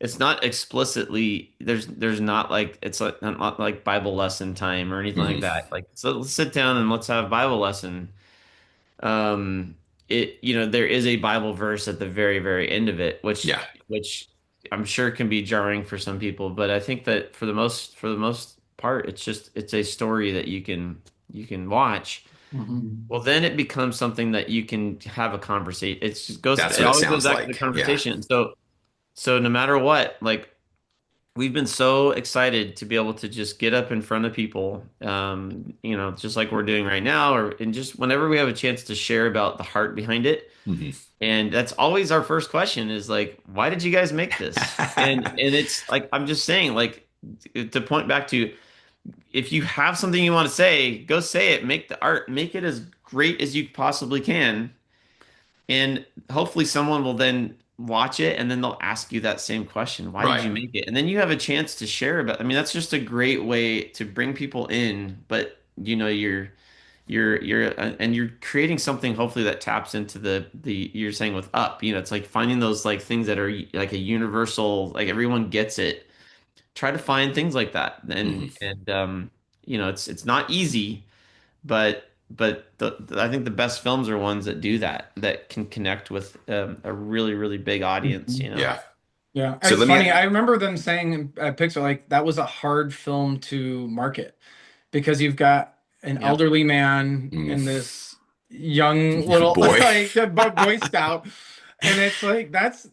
it's not explicitly, there's not like, it's like not like Bible lesson time or anything like mhm. that. Like, so let's sit down and let's have Bible lesson. Um, there is a Bible verse at the very, very end of it, which Yeah, I'm sure can be jarring for some people, but I think that for the most part, it's a story that you can watch. Mhm. Well, then it becomes something that you can have a conversation. that's It what it always goes sounds back to the like. Yeah. conversation. So no matter what, like we've been so excited to be able to just get up in front of people, just like we're doing right now, and just whenever we have a chance to share about the heart behind it. Mhm. And that's always our first question is like, why did you guys make this? And it's like I'm just saying, like to point back to if you have something you want to say, go say it. Make the art, make it as great as you possibly can. And hopefully someone will then watch it and then they'll ask you that same question. Why did Right. you make it? And then you have a chance to share about, I mean, that's just a great way to bring people in, but and you're creating something hopefully that taps into the you're saying with up, it's like finding those like things that are like a universal, like everyone gets it. Try to find things like that. Mhm. And it's not easy, but I think the best films are ones that do that, that can connect with a really, really big audience. Mhm. Yeah. Yeah, So it's let me. funny. I remember them saying at Pixar, like, that was a hard film to market because you've got an Yep. elderly man Mm, and this young little boy. like Boy Scout, and it's like that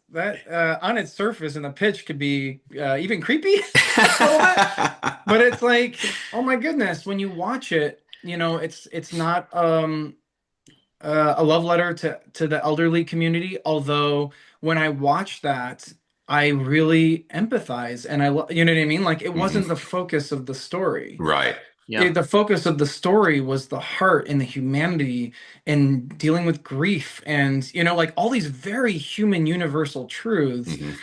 on its surface, and the pitch could be even creepy a little bit, but it's like, oh my goodness, when you watch it, it's not a love letter to the elderly community. Although when I watch that, I really empathize, and you know what I mean? Like, it Mhm. wasn't the focus of the story. Right. Yeah. The focus of the story was the heart and the humanity and dealing with grief, and like all these very human universal truths. Mhm.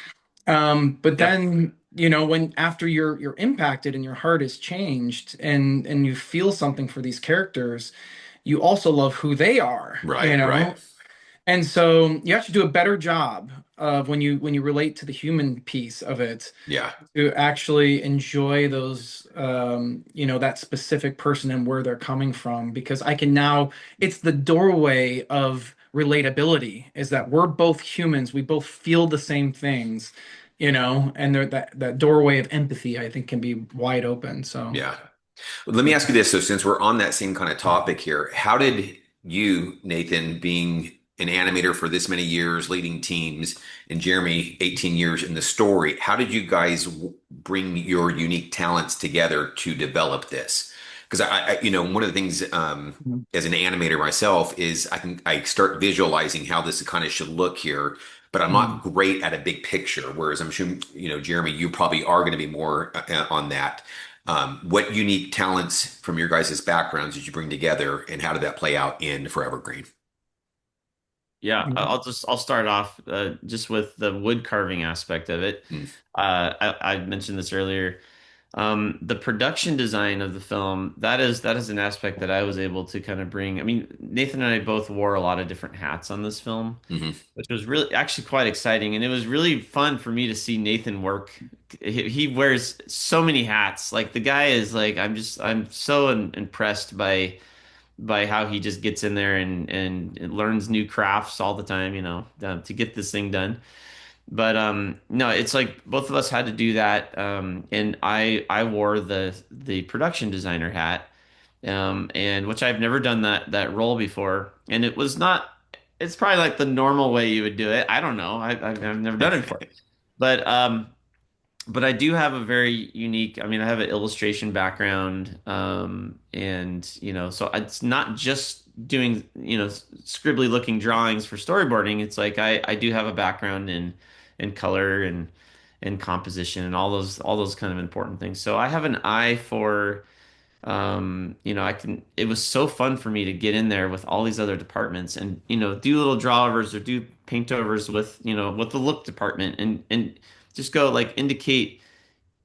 But Yep. then, when after you're impacted and your heart is changed and you feel something for these characters, you also love who they are, Right, right. And so you have to do a better job of when you relate to the human piece of it Yeah. to actually enjoy those that specific person and where they're coming from, because I can now, it's the doorway of relatability, is that we're both humans, we both feel the same things, and that doorway of empathy, I think, can be wide open. So Yeah. Let me ask you this. So, since we're on that same kind of topic here, how did you, Nathan, being an animator for this many years, leading teams, and Jeremy, 18 years in the story, how did you guys bring your unique talents together to develop this? Because one of the things Mhm. as an animator myself is I start visualizing how this kind of should look here, but I'm not Mhm. great at a big picture. Whereas I'm sure, Jeremy, you probably are going to be more on that. What unique talents from your guys' backgrounds did you bring together, and how did that play out in Forevergreen? Yeah, I'll start off just with the wood carving aspect of it. Mm, I mentioned this earlier. The production design of the film, that is an aspect that I was able to kind of bring. I mean, Nathan and I both wore a lot of different hats on this film, hmm which was really actually quite exciting, and it was really fun for me to see Nathan work. He wears so many hats. Like the guy is like I'm so impressed by how he just gets in there and learns new crafts all the time, to get this thing done. But no, it's like both of us had to do that. And I wore the production designer hat, and which I've never done that role before, and it was not. It's probably like the normal way you would do it. I don't know. I've never done it before, but I do have a very unique, I mean, I have an illustration background, and so it's not just doing, scribbly looking drawings for storyboarding. It's like I do have a background in color and composition and all those kind of important things. So I have an eye for, it was so fun for me to get in there with all these other departments and, do little drawovers or do paint overs with the look department and just go like indicate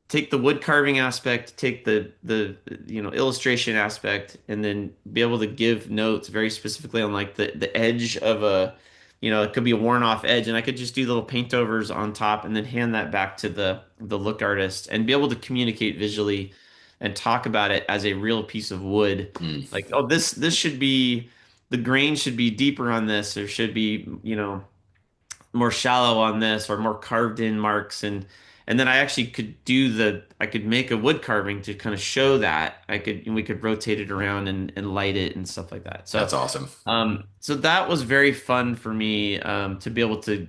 take the wood carving aspect, take the illustration aspect, and then be able to give notes very specifically on like the edge of it could be a worn off edge, and I could just do little paint overs on top and then hand that back to the look artist and be able to communicate visually and talk about it as a real piece of wood. mm. Like, oh, this should be the grain should be deeper on this, or should be, more shallow on this or more carved in marks and then I actually I could make a wood carving to kind of show that we could rotate it around and light it and stuff like that. That's awesome. So that was very fun for me to be able to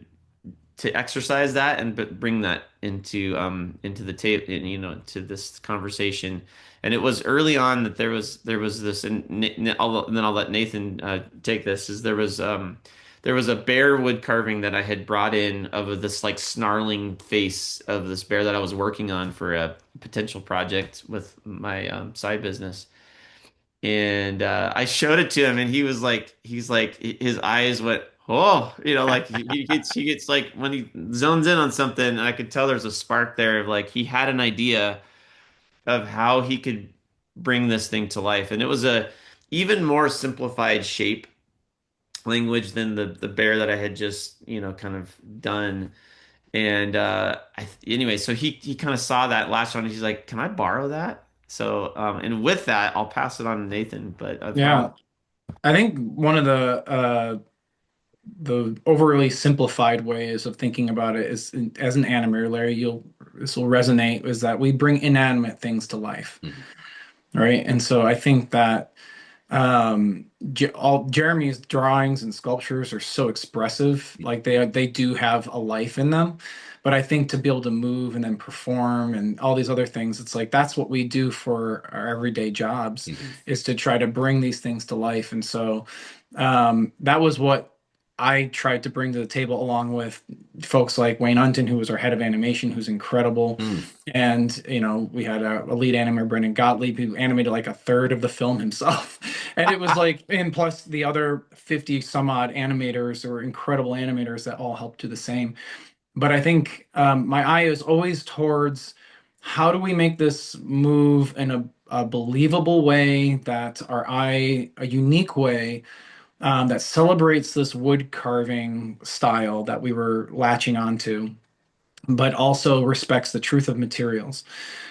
exercise that and bring that into the tape, to this conversation. And it was early on that there was this, and then I'll let Nathan take this. Is there was a bear wood carving that I had brought in of this like snarling face of this bear that I was working on for a potential project with my side business. And I showed it to him, and he's like, his eyes went, oh, like he gets like when he zones in on something, I could tell there's a spark there of like he had an idea of how he could bring this thing to life, and it was a even more simplified shape language than the bear that I had just kind of done. And anyway, so he kind of saw that last one, and he's like, "Can I borrow that?" So and with that, I'll pass it on to Nathan. But Yeah, I think one of the overly simplified ways of thinking about it is, as an animator, Larry, this will resonate, is that we bring inanimate things to life, Mhm. right? And so I think that all Jeremy's drawings and sculptures are so expressive, like they do have a life in them. But I think to be able to move and then perform and all these other things, it's like that's what we do for our everyday jobs, Mhm. is to try to bring these things to life. And so that was what I tried to bring to the table, along with folks like Wayne Unton, who was our head of animation, who's incredible. Mm. And, we had a lead animator, Brendan Gottlieb, who animated like a third of the film himself. And it was like, and plus the other 50 some odd animators or incredible animators that all helped do the same. but I think my eye is always towards how do we make this move in a believable way that our eye, a unique way that celebrates this wood carving style that we were latching onto, but also respects the truth of materials,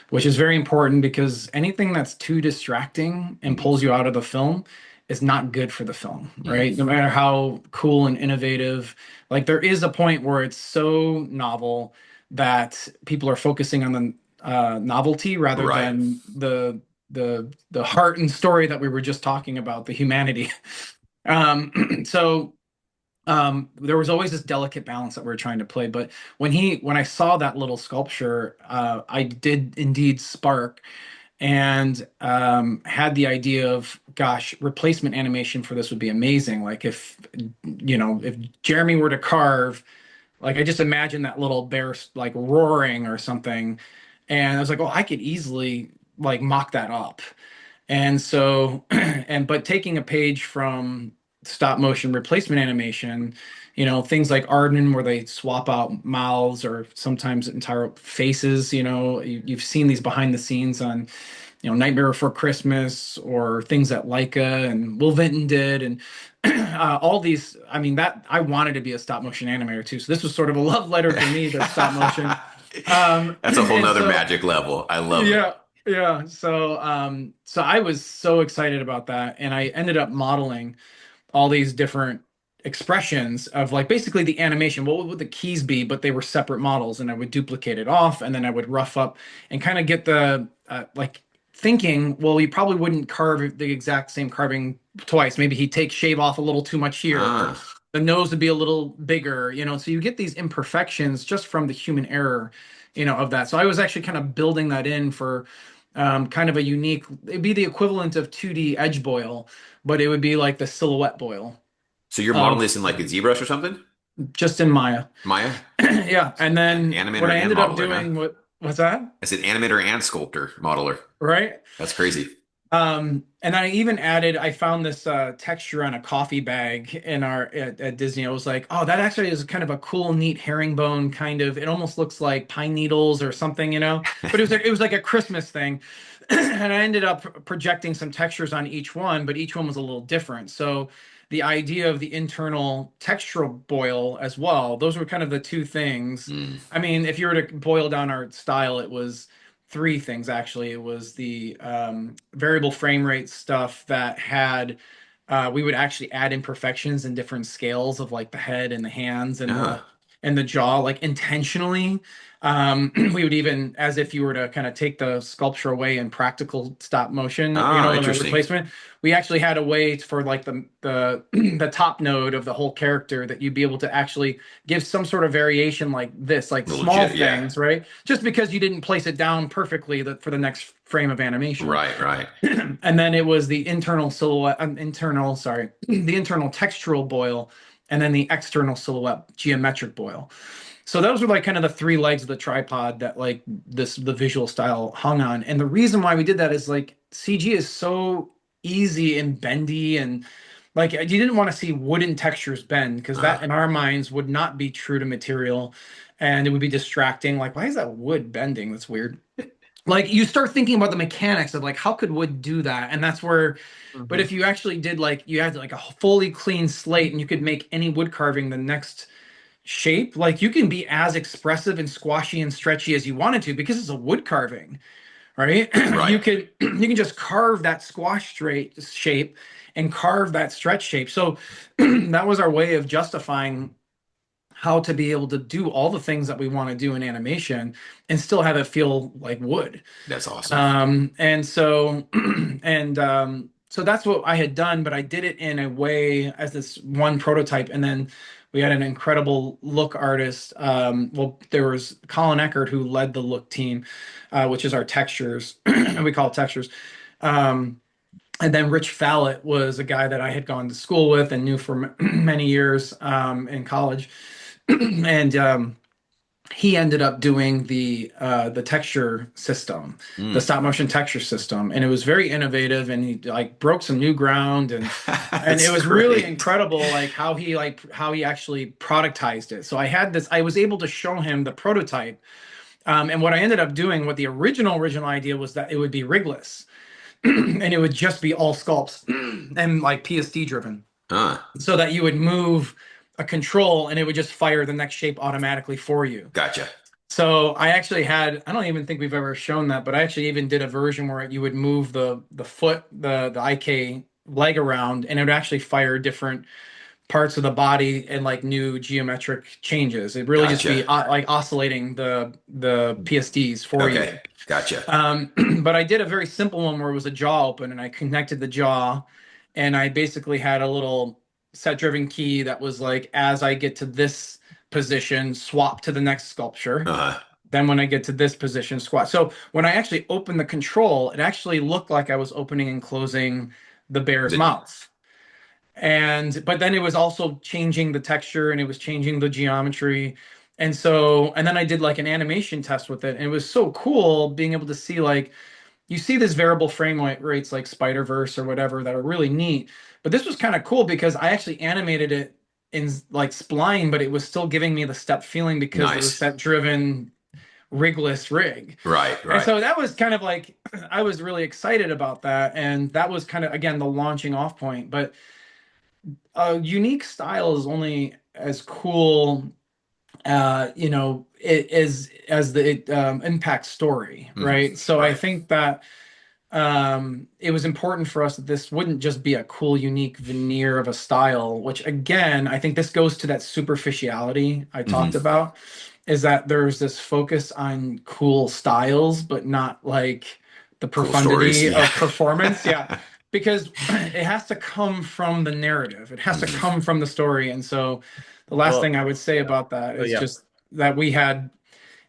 which is very important because anything that's too distracting and Mm, pulls you out of the film is not good for the film, right? No mm. matter how cool and innovative, like there is a point where it's so novel that people are focusing on the novelty rather Right. than the heart and story that we were just talking about, the humanity. So there was always this delicate balance that we were trying to play. But when I saw that little sculpture, I did indeed spark and had the idea of, gosh, replacement animation for this would be amazing. Like if Jeremy were to carve, like I just imagine that little bear like roaring or something, and I was like, oh, I could easily like mock that up. And so, but taking a page from stop motion replacement animation, things like Arden where they swap out mouths or sometimes entire faces, you've seen these behind the scenes on, Nightmare Before Christmas or things that Leica and Will Vinton did. And all these, I mean, that I wanted to be a stop motion animator too. So this was sort of a love letter for me to stop motion. That's a whole And nother so, magic level. I love it. yeah, yeah. So I was so excited about that, and I ended up modeling all these different expressions of like basically the animation. What would the keys be? But they were separate models, and I would duplicate it off, and then I would rough up and kind of get the like thinking. Well, you probably wouldn't carve the exact same carving twice. Maybe he'd take shave off a little too much here, or Ah. the nose would be a little bigger. So you get these imperfections just from the human error, of that. So I was actually kind of building that in for kind of a unique. It'd be the equivalent of 2D edge boil, but it would be like the silhouette boil So you're modeling of this in like a ZBrush or something? just in Maya. Maya? Yeah, and then what Animator I and ended up modeler, huh? doing, what's that? I said animator and sculptor, modeler. Right? That's crazy. And I even added, I found this texture on a coffee bag in our at Disney. I was like, oh, that actually is kind of a cool, neat herringbone kind of. It almost looks like pine needles or something. But it was like a Christmas thing, and I ended up projecting some textures on each one, but each one was a little different. So the idea of the internal textural boil as well, those were kind of the two things. Mm. I mean, if you were to boil down our style, it was three things actually. It was the variable frame rate stuff that had we would actually add imperfections in different scales of like the head and the hands Ah. and the jaw, like intentionally. We would even, as if you were to kind of take the sculpture away in practical stop motion, Ah, in a interesting. replacement, we actually had a way for like the the top node of the whole character that you'd be able to actually give some sort of variation like this, like Little small jit, yeah. things, right? Just because you didn't place it down perfectly for the next frame of animation. Right, right. And then it was the internal silhouette, sorry, the internal textural boil, and then the external silhouette geometric boil. So those were like kind of the three legs of the tripod that like the visual style hung on. And the reason why we did that is like CG is so easy and bendy and like you didn't want to see wooden textures bend because that Ah. in our minds would not be true to material and it would be distracting. Like, why is that wood bending? That's weird. Like you start thinking about the mechanics of like how could wood do that? And that's where, but Mhm. if you actually did like you had like a fully clean slate and you could make any wood carving the next shape, like you can be as expressive and squashy and stretchy as you wanted to because it's a wood carving, right? Right. You can just carve that squash straight shape and carve that stretch shape. So that was our way of justifying how to be able to do all the things that we want to do in animation and still have it feel like wood. That's awesome. And so so that's what I had done, but I did it in a way as this one prototype, and then we had an incredible look artist. Well, there was Colin Eckert who led the look team, which is our textures. We call it textures. Um, and then Rich Fallett was a guy that I had gone to school with and knew for many years in college. And he ended up doing the texture system, the Mm. stop motion texture system, and it was very innovative, and he like broke some new ground, and it That's was really great. incredible like how he actually productized it. So I was able to show him the prototype, and what I ended up doing, what the original idea was that it would be rigless, and it would just be all sculpts and like PSD driven, Ah, so that you would move a control and it would just fire the next shape automatically for you. gotcha. So I actually had, I don't even think we've ever shown that, but I actually even did a version where you would move the foot, the IK leg around, and it would actually fire different parts of the body and like new geometric changes. It really just Gotcha. be like oscillating the PSDs for Okay, you. gotcha. But I did a very simple one where it was a jaw open, and I connected the jaw, and I basically had a little set driven key that was like, as I get to this position, swap to the next sculpture. Uh-huh. Then when I get to this position, squat. So when I actually opened the control, it actually looked like I was opening and closing the bear's The, mouth. And but then it was also changing the texture, and it was changing the geometry. And then I did like an animation test with it, and it was so cool being able to see like you see this variable frame rates like Spider-Verse or whatever that are really neat. But this was kind of cool because I actually animated it in like spline, but it was still giving me the step feeling because it was nice. set driven rigless rig. Right, And right. so that was kind of like I was really excited about that. And that was kind of again the launching off point. But a unique style is only as cool it is as the it impacts story, Mhm. right? So I Right. think that it was important for us that this wouldn't just be a cool, unique veneer of a style, which again, I think this goes to that superficiality I talked Hmm. about, is that there's this focus on cool styles, but not like the Cool stories. profundity Yeah. of performance. Yeah. Because it has to come from the narrative. It has to Hmm. come from the story. And so the last Well, thing I would say about that oh is yeah. just that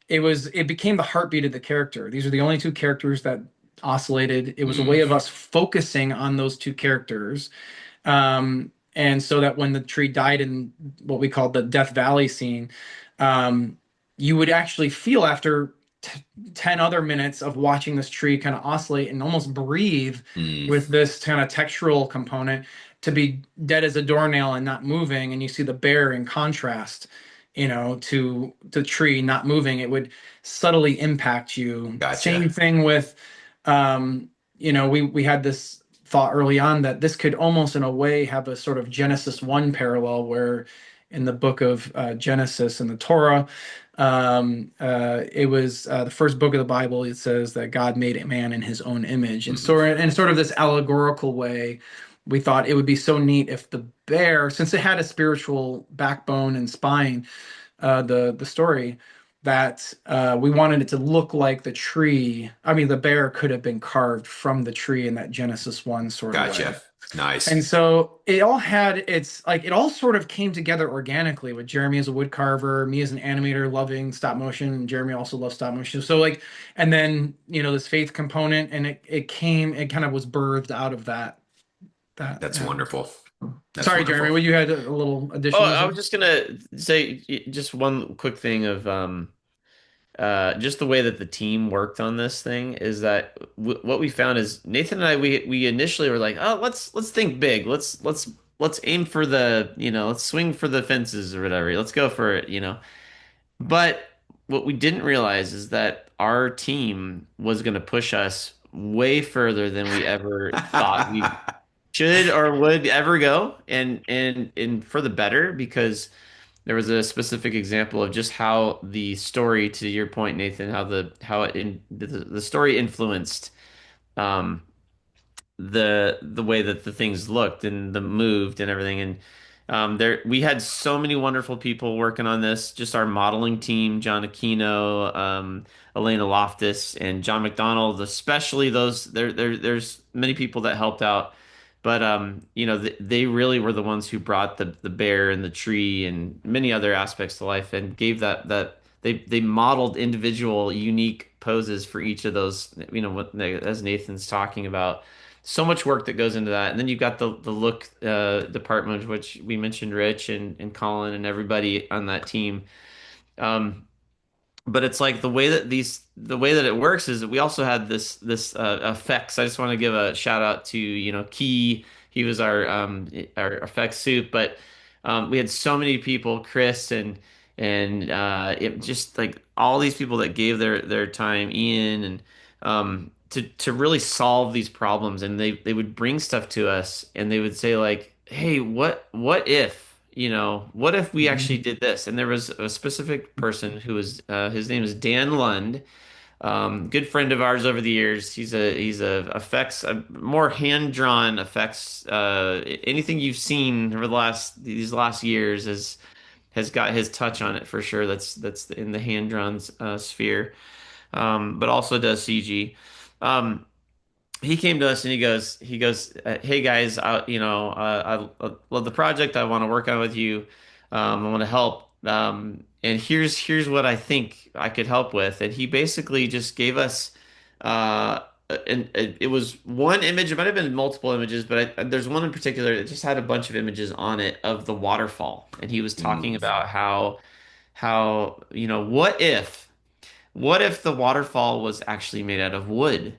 it became the heartbeat of the character. These are the only two characters that oscillated. It was a Mm. way of us focusing on those two characters. And so that when the tree died in what we called the Death Valley scene, um, you would actually feel after 10 other minutes of watching this tree kind of oscillate and almost breathe Mm. with this kind of textural component to be dead as a doornail and not moving. And you see the bear in contrast, to the tree not moving. It would subtly impact you. Gotcha. Same thing with, we had this thought early on that this could almost in a way have a sort of Genesis 1 parallel where in the book of Genesis in the Torah, it was the first book of the Bible. It says that God made a man in his own image. And Hmm. so in sort of this allegorical way, we thought it would be so neat if the bear, since it had a spiritual backbone and spine, the story, that we wanted it to look like the tree. I mean, the bear could have been carved from the tree in that Genesis 1 sort of Gotcha. way. And Nice. so it all sort of came together organically with Jeremy as a wood carver, me as an animator loving stop motion, and Jeremy also loves stop motion. So like, and then, this faith component, and it kind of was birthed out of that. That's wonderful. That's Sorry, Jeremy, wonderful. well, you had a little Oh, addition to I say? was just gonna say just one quick thing of just the way that the team worked on this thing is that w what we found is Nathan and I we initially were like, oh, let's think big. Let's aim for let's swing for the fences or whatever. Let's go for it. But what we didn't realize is that our team was going to push us way further than we ever thought we should or would ever go, and for the better, because there was a specific example of just how the story, to your point, Nathan, the story influenced um, the way that the things looked and the moved and everything. And there we had so many wonderful people working on this. Just our modeling team, John Aquino, Elena Loftus, and John McDonald, especially those. There's many people that helped out. But they really were the ones who brought the bear and the tree and many other aspects to life and gave that they modeled individual unique poses for each of those, as Nathan's talking about. So much work that goes into that. And then you've got the look department, which we mentioned Rich and Colin and everybody on that team. Um, but it's like the way that it works is that we also had this effects. I just want to give a shout out to, Key. He was our effects soup, but we had so many people, Chris and it just like all these people that gave their time, Ian, and to really solve these problems, and they would bring stuff to us, and they would say like, hey, what if? What if we actually did this? And there was a specific person who was, his name is Dan Lund, good friend of ours over the years. He's a effects, more hand drawn effects. Anything you've seen over these last years has got his touch on it for sure. That's in the hand drawn sphere, but also does CG. Um, he came to us and he goes, hey guys, I love the project. I want to work on with you. I want to help. And here's what I think I could help with. And he basically just gave us, uh, and it was one image. It might have been multiple images, but there's one in particular that just had a bunch of images on it of the waterfall. And he was talking Mm. about how what if the waterfall was actually made out of wood?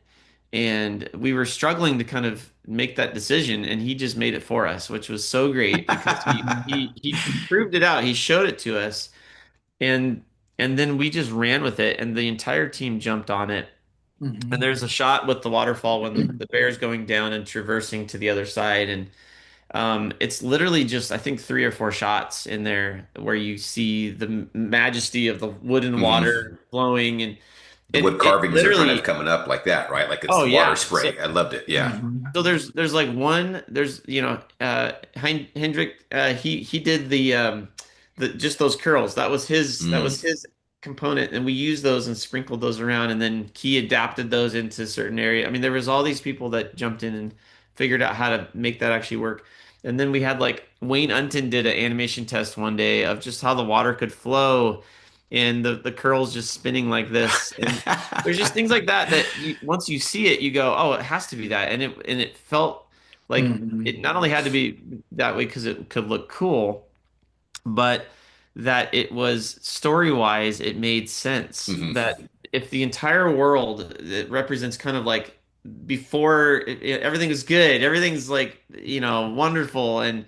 And we were struggling to kind of make that decision, and he just made it for us, which was so great because he proved it out. He showed it to us, and and then we just ran with it, and the entire team jumped on it. And Mhm. there's a shot with the waterfall when the bear's going down and traversing to the other side, and it's literally just I think three or four shots in there where you see the majesty of the wood and Hmm. water flowing, and The wood it carvings are kind of literally. coming up like that, right? Like it's Oh the water yeah. So spray. I loved it. Yeah. Mhm. so there's like one there's Hendrik, he did the just those curls. That was Mm. his component, and we used those and sprinkled those around, and then he adapted those into certain area. I mean, there was all these people that jumped in and figured out how to make that actually work. And then we had like Wayne Unton did an animation test one day of just how the water could flow and the curls just spinning like this. And there's just things like that once you see it, you go, oh, it has to be that. And it felt like Mhm. it not only had to be that way because it could look cool, but that it was story wise, it made sense. Hmm. That if the entire world it represents kind of like before everything is good, everything's like, wonderful, and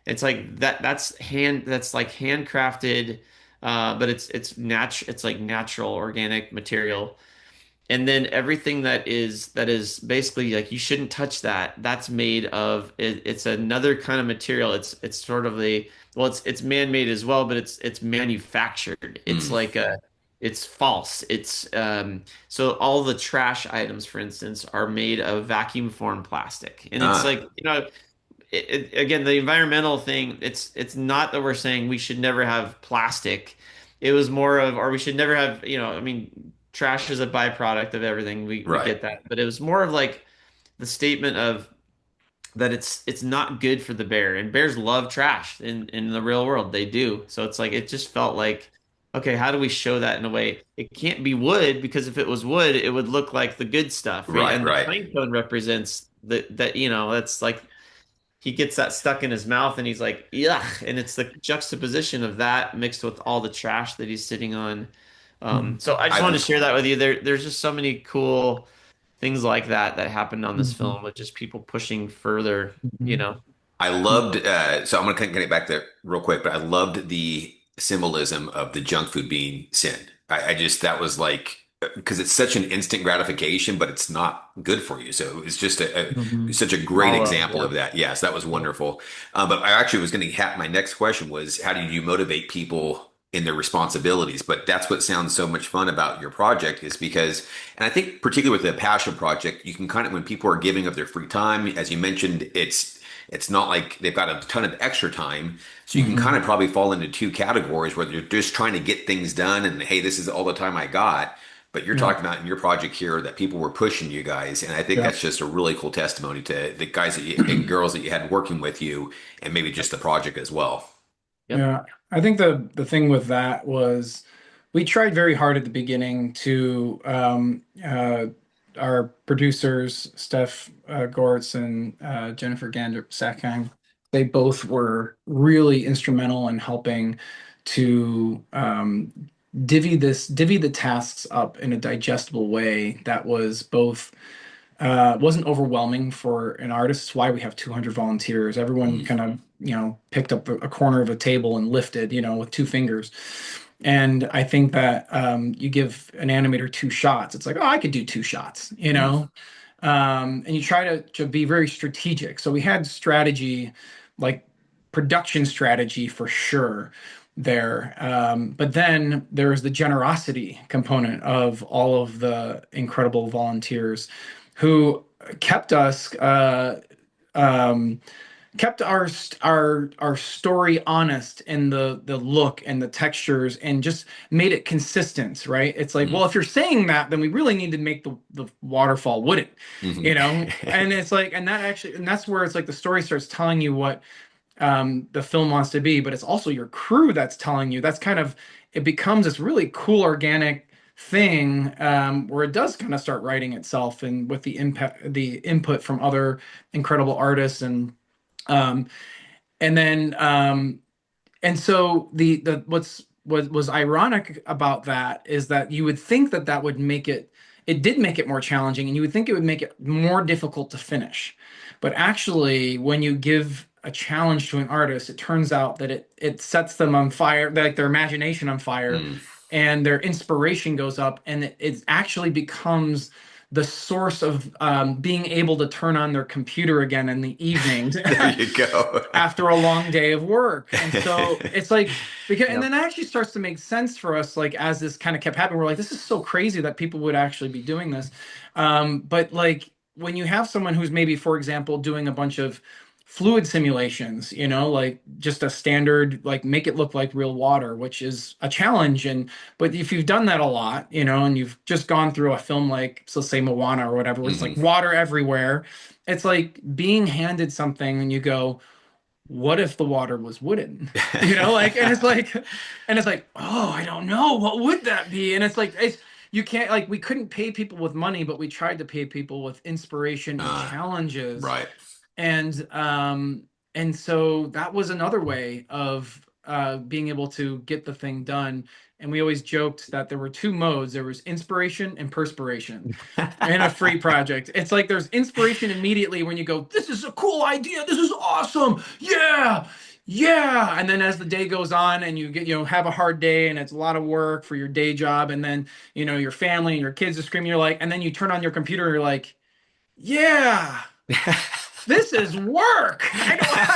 it's like that's like handcrafted, but it's like natural organic material. And then everything that is basically like you shouldn't touch that. That's made of it's another kind of material. It's sort of it's man-made as well, but it's manufactured. It's Mm. like it's false. So all the trash items, for instance, are made of vacuum formed plastic. And it's Ah, like, again, the environmental thing, it's not that we're saying we should never have plastic. It was more of, or we should never have, I mean, trash is a byproduct of everything. We right. get that. But it was more of like the statement of that it's not good for the bear. And bears love trash in the real world. They do. So it's like it just felt like, okay, how do we show that in a way? It can't be wood because if it was wood, it would look like the good stuff. Right? Right, And the right. pine cone represents that's like he gets that stuck in his mouth and he's like, yuck. And it's the juxtaposition of that mixed with all the trash that he's sitting on. So I just wanted I to share that with you. There's just so many cool things like that happened on this Mhm. film with just people pushing further, you Mhm. know. I loved, so I'm going to get back there real quick, but I loved the symbolism of the junk food being sin. I just, that was like, because it's such an instant gratification, but it's not good for you. So it's just Mhm. such a great All example yeah. of that. Yes, that was Yeah. wonderful. But I actually was going to have my next question was, how do you motivate people in their responsibilities? But that's what sounds so much fun about your project is because, and I think particularly with the passion project, you can kind of, when people are giving of their free time, as you mentioned, it's not like they've got a ton of extra time. So you can kind of Mhm. probably fall into two categories where they're just trying to get things done and hey, this is all the time I got. But you're Yeah. talking about in your project here that people were pushing you guys. And I think Yeah. that's just a really cool testimony to the guys that and girls that you had working with you and maybe Yep. just the project as well. Yep. Yeah, I think the thing with that was we tried very hard at the beginning to our producers, Steph Gortz and Jennifer Gander Sackheim, they both were really instrumental in helping to divvy the tasks up in a digestible way that was both wasn't overwhelming for an artist. It's why we have 200 volunteers. Everyone Mm, kind of, picked up a corner of a table and lifted, with two fingers. And I think that you give an animator two shots. It's like, oh, I could do two shots, mm, and you try to be very strategic. So we had strategy, like production strategy for sure there. But then there was the generosity component of all of the incredible volunteers who kept us um, kept our story honest in the look and the textures and just made it consistent, right? It's like, well, mm, if you're saying that, then we really need to make the waterfall wooden, mm. And it's like, and that's where it's like the story starts telling you what the film wants to be, but it's also your crew that's telling you. That's kind of it becomes this really cool organic thing where it does kind of start writing itself, and with the input from other incredible artists, um, and then and so the what was ironic about that is that you would think that that would make it did make it more challenging, and you would think it would make it more difficult to finish. But actually, when you give a challenge to an artist, it turns out that it sets them on fire, like their imagination on fire, Mm. and their inspiration goes up, and it actually becomes the source of being able to turn on their computer again in the evenings There you go. after a long day of work. And so it's like because and Yep. then it actually starts to make sense for us, like as this kind of kept happening, we're like, this is so crazy that people would actually be doing this. But like when you have someone who's maybe, for example, doing a bunch of fluid simulations, like just a standard, like make it look like real water, which is a challenge. And but if you've done that a lot, and you've just gone through a film like, so say Moana or whatever, where it's like Hmm. water everywhere, it's like being handed something and you go, what if the water was wooden? Like, and it's like, oh, I don't know, what would that be? And it's like, you can't, like, we couldn't pay people with money, but we tried to pay people with inspiration and Uh, challenges. right. And so that was another way of being able to get the thing done. And we always joked that there were two modes. There was inspiration and perspiration in a free project. It's like there's inspiration immediately when you go, this is a cool idea. This is awesome. Yeah. Yeah. And then as the day goes on and you get, have a hard day and it's a lot of work for your day job. And then, your family and your kids are screaming, you're like, and then you turn on your computer and you're like, yeah, this is work. I don't,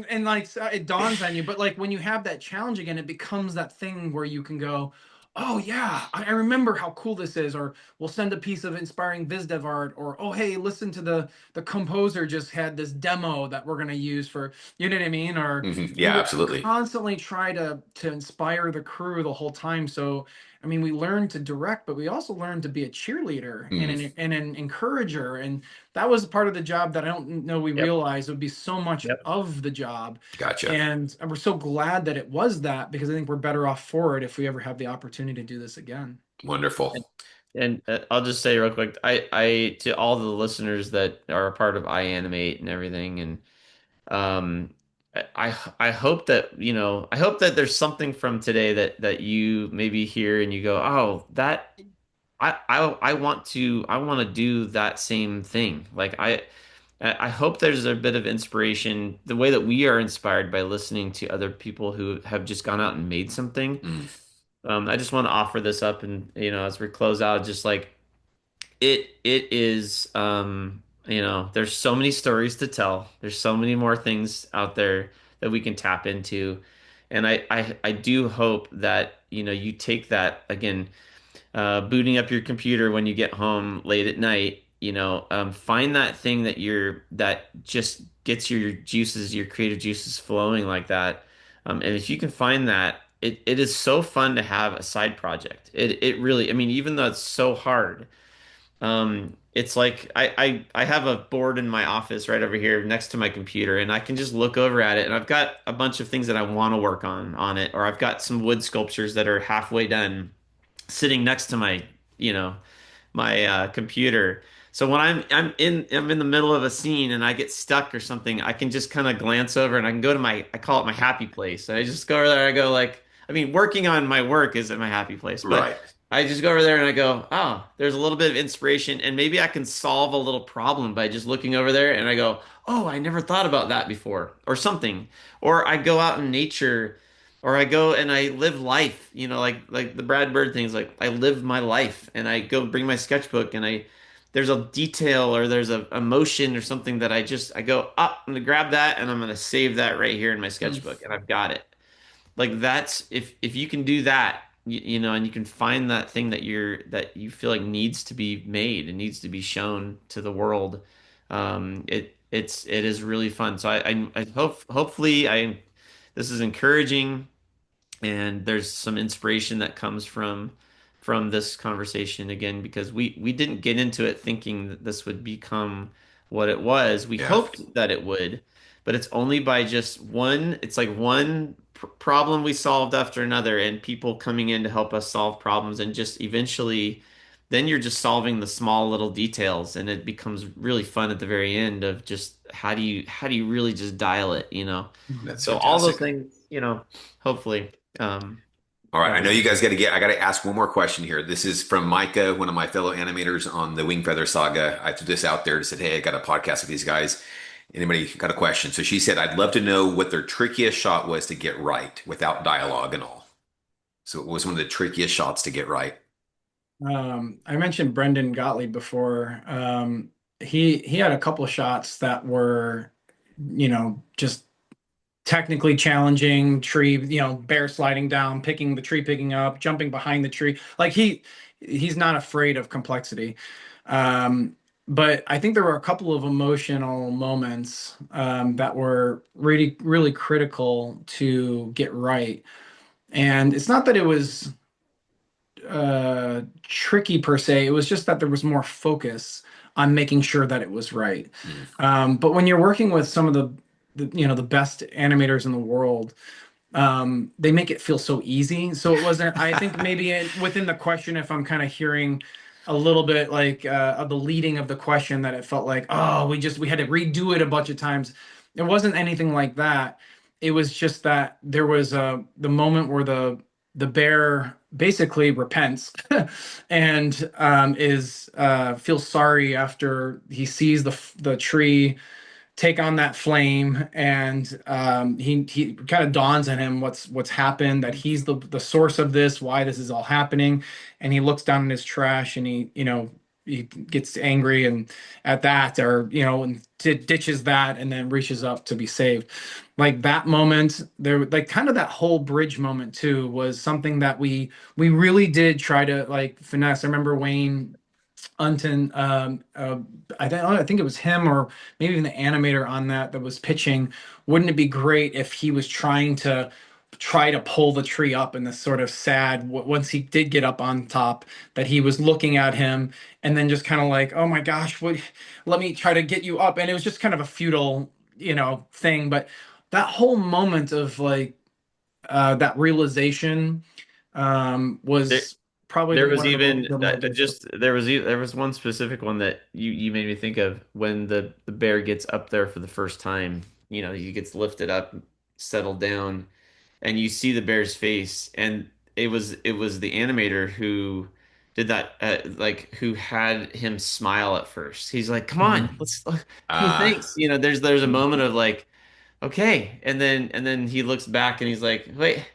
and like so it dawns on you. But like when you have that challenge again, it becomes that thing where you can go, oh yeah, I remember how cool this is. Or we'll send a piece of inspiring viz dev art, or oh hey, listen to the composer just had this demo that we're gonna use for, you know what I mean? Or we Yeah, would absolutely. constantly try to inspire the crew the whole time. So I mean, we learned to direct, but we also learned to be a cheerleader and Mm, an encourager. And that was part of the job that I don't know we Yep. realized would be so much Yep. of the job. gotcha. And we're so glad that it was that, because I think we're better off for it if we ever have the opportunity to do this again. Wonderful. And I'll just say real quick, I to all the listeners that are a part of iAnimate and everything, and um, I hope that I hope that there's something from today that you maybe hear and you go, oh, that I want to do that same thing. Like I hope there's a bit of inspiration, the way that we are inspired by listening to other people who have just gone out and made something. Mm, I just want to offer this up, and as we close out, just like it is there's so many stories to tell. There's so many more things out there that we can tap into. And I do hope that you take that again, booting up your computer when you get home late at night, find that thing that just gets your creative juices flowing like that. And if you can find that, it is so fun to have a side project. It really, I mean, even though it's so hard, it's like I have a board in my office right over here next to my computer, and I can just look over at it, and I've got a bunch of things that I want to work on it, or I've got some wood sculptures that are halfway done sitting next to my computer. So when I'm in the middle of a scene and I get stuck or something, I can just kind of glance over and I can go to I call it my happy place. I just go over there, I go like, I mean, working on my work isn't my happy place, but Right. I just go over there and I go, oh, there's a little bit of inspiration, and maybe I can solve a little problem by just looking over there and I go, oh, I never thought about that before, or something. Or I go out in nature, or I go and I live life, like the Brad Bird things, like I live my life and I go bring my sketchbook and I there's a detail or there's a emotion or something that I go up, I'm gonna grab that and I'm gonna save that right here in my Mm. sketchbook and I've got it. Like that's if you can do that, and you can find that thing that you feel like needs to be made and needs to be shown to the world, it is really fun. So I hopefully I this is encouraging and there's some inspiration that comes from this conversation again because we didn't get into it thinking that this would become what it was. We Yeah. hoped that it would, but it's only by just one, it's like one problem we solved after another and people coming in to help us solve problems and just eventually then you're just solving the small little details and it becomes really fun at the very end of just how do you really just dial it, you know? That's So all those fantastic. things, hopefully. All right, That I will know you be. guys got to get. I got to ask one more question here. This is from Micah, one of my fellow animators on the Wing Feather Saga. I threw this out there and said, "Hey, I got a podcast with these guys. Anybody got a question?" So she said, "I'd love to know what their trickiest shot was to get right without dialogue and all." So it was one of the trickiest shots to get right. I mentioned Brendan Gottlieb before. He had a couple shots that were, just technically challenging. Tree, bear sliding down, picking the tree, picking up, jumping behind the tree. Like he's not afraid of complexity. But I think there were a couple of emotional moments that were really, really critical to get right. And it's not that it was tricky per se. It was just that there was more focus on making sure that it was right. Mm. But when you're working with some of the best animators in the world, they make it feel so easy. So it wasn't. I think maybe within the question, if I'm kind of hearing a little bit like of the leading of the question, that it felt like, oh, we had to redo it a bunch of times. It wasn't anything like that. It was just that there was the moment where the bear basically repents and is feels sorry after he sees the tree take on that flame, and he kind of dawns on him what's happened, that he's the source of this, why this is all happening. And he looks down in his trash and he gets angry and at that, or and ditches that and then reaches up to be saved. Like that moment there, like kind of that whole bridge moment too, was something that we really did try to like finesse. I remember Wayne Unton, I think it was him or maybe even the animator on that was pitching. Wouldn't it be great if he was try to pull the tree up in this sort of sad, once he did get up on top, that he was looking at him and then just kind of like, oh my gosh, let me try to get you up. And it was just kind of a futile, thing. But that whole moment of like that realization There, was probably there was one of even the more difficult. just there was one specific one that you made me think of when the bear gets up there for the first time. He gets lifted up, settled down, and you see the bear's face, and it was the animator who did that, like who had him smile at first. He's like, "Come on, Mhm. let's." Hey, Uh, thanks. There's a moment of like, okay, and then he looks back and he's like, wait,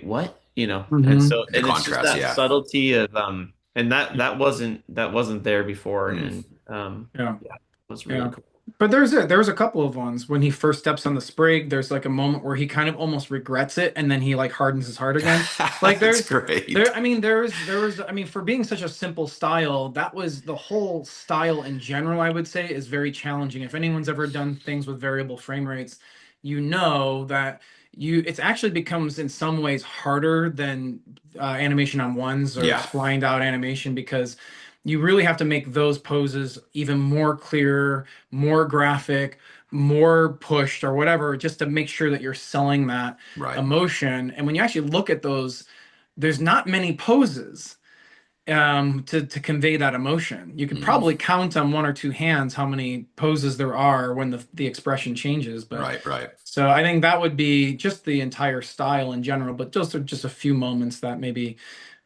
what? And Mhm. so the and it's just contrast, that yeah. subtlety of and that wasn't there before, Mm. and Yeah. yeah, it was really Yeah. cool. But there was a couple of ones when he first steps on the sprig. There's like a moment where he kind of almost regrets it, and then he like hardens his heart again. Like It's great. I mean, there was, I mean, for being such a simple style, that was the whole style in general, I would say, is very challenging. If anyone's ever done things with variable frame rates, you know that it actually becomes in some ways harder than animation on ones or Yeah, splined out animation, because you really have to make those poses even more clear, more graphic, more pushed or whatever, just to make sure that you're selling that right. emotion. And when you actually look at those, there's not many poses. to convey that emotion. You could probably count on one or two hands how many poses there are when the expression changes. But Right. so I think that would be just the entire style in general, but those are just a few moments that maybe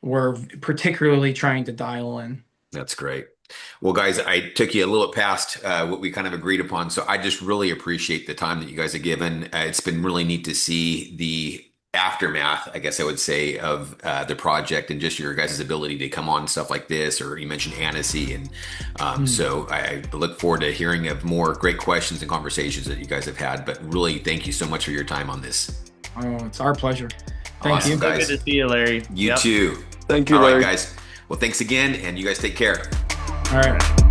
we're particularly trying to dial in. That's great. Well, guys, I took you a little past what we kind of agreed upon, so I just really appreciate the time that you guys have given. It's been really neat to see the aftermath, I guess I would say, of the project and just your guys' ability to come on stuff like this, or you mentioned Annecy, and so I look forward to hearing of more great questions and conversations that you guys have had. But really, thank you so much for your time on this. Oh, it's our pleasure. Thank Awesome, you. guys. Good to see you, Larry. You too. Thank you, All Larry. right, guys. Well, thanks again, and you guys take care. All right.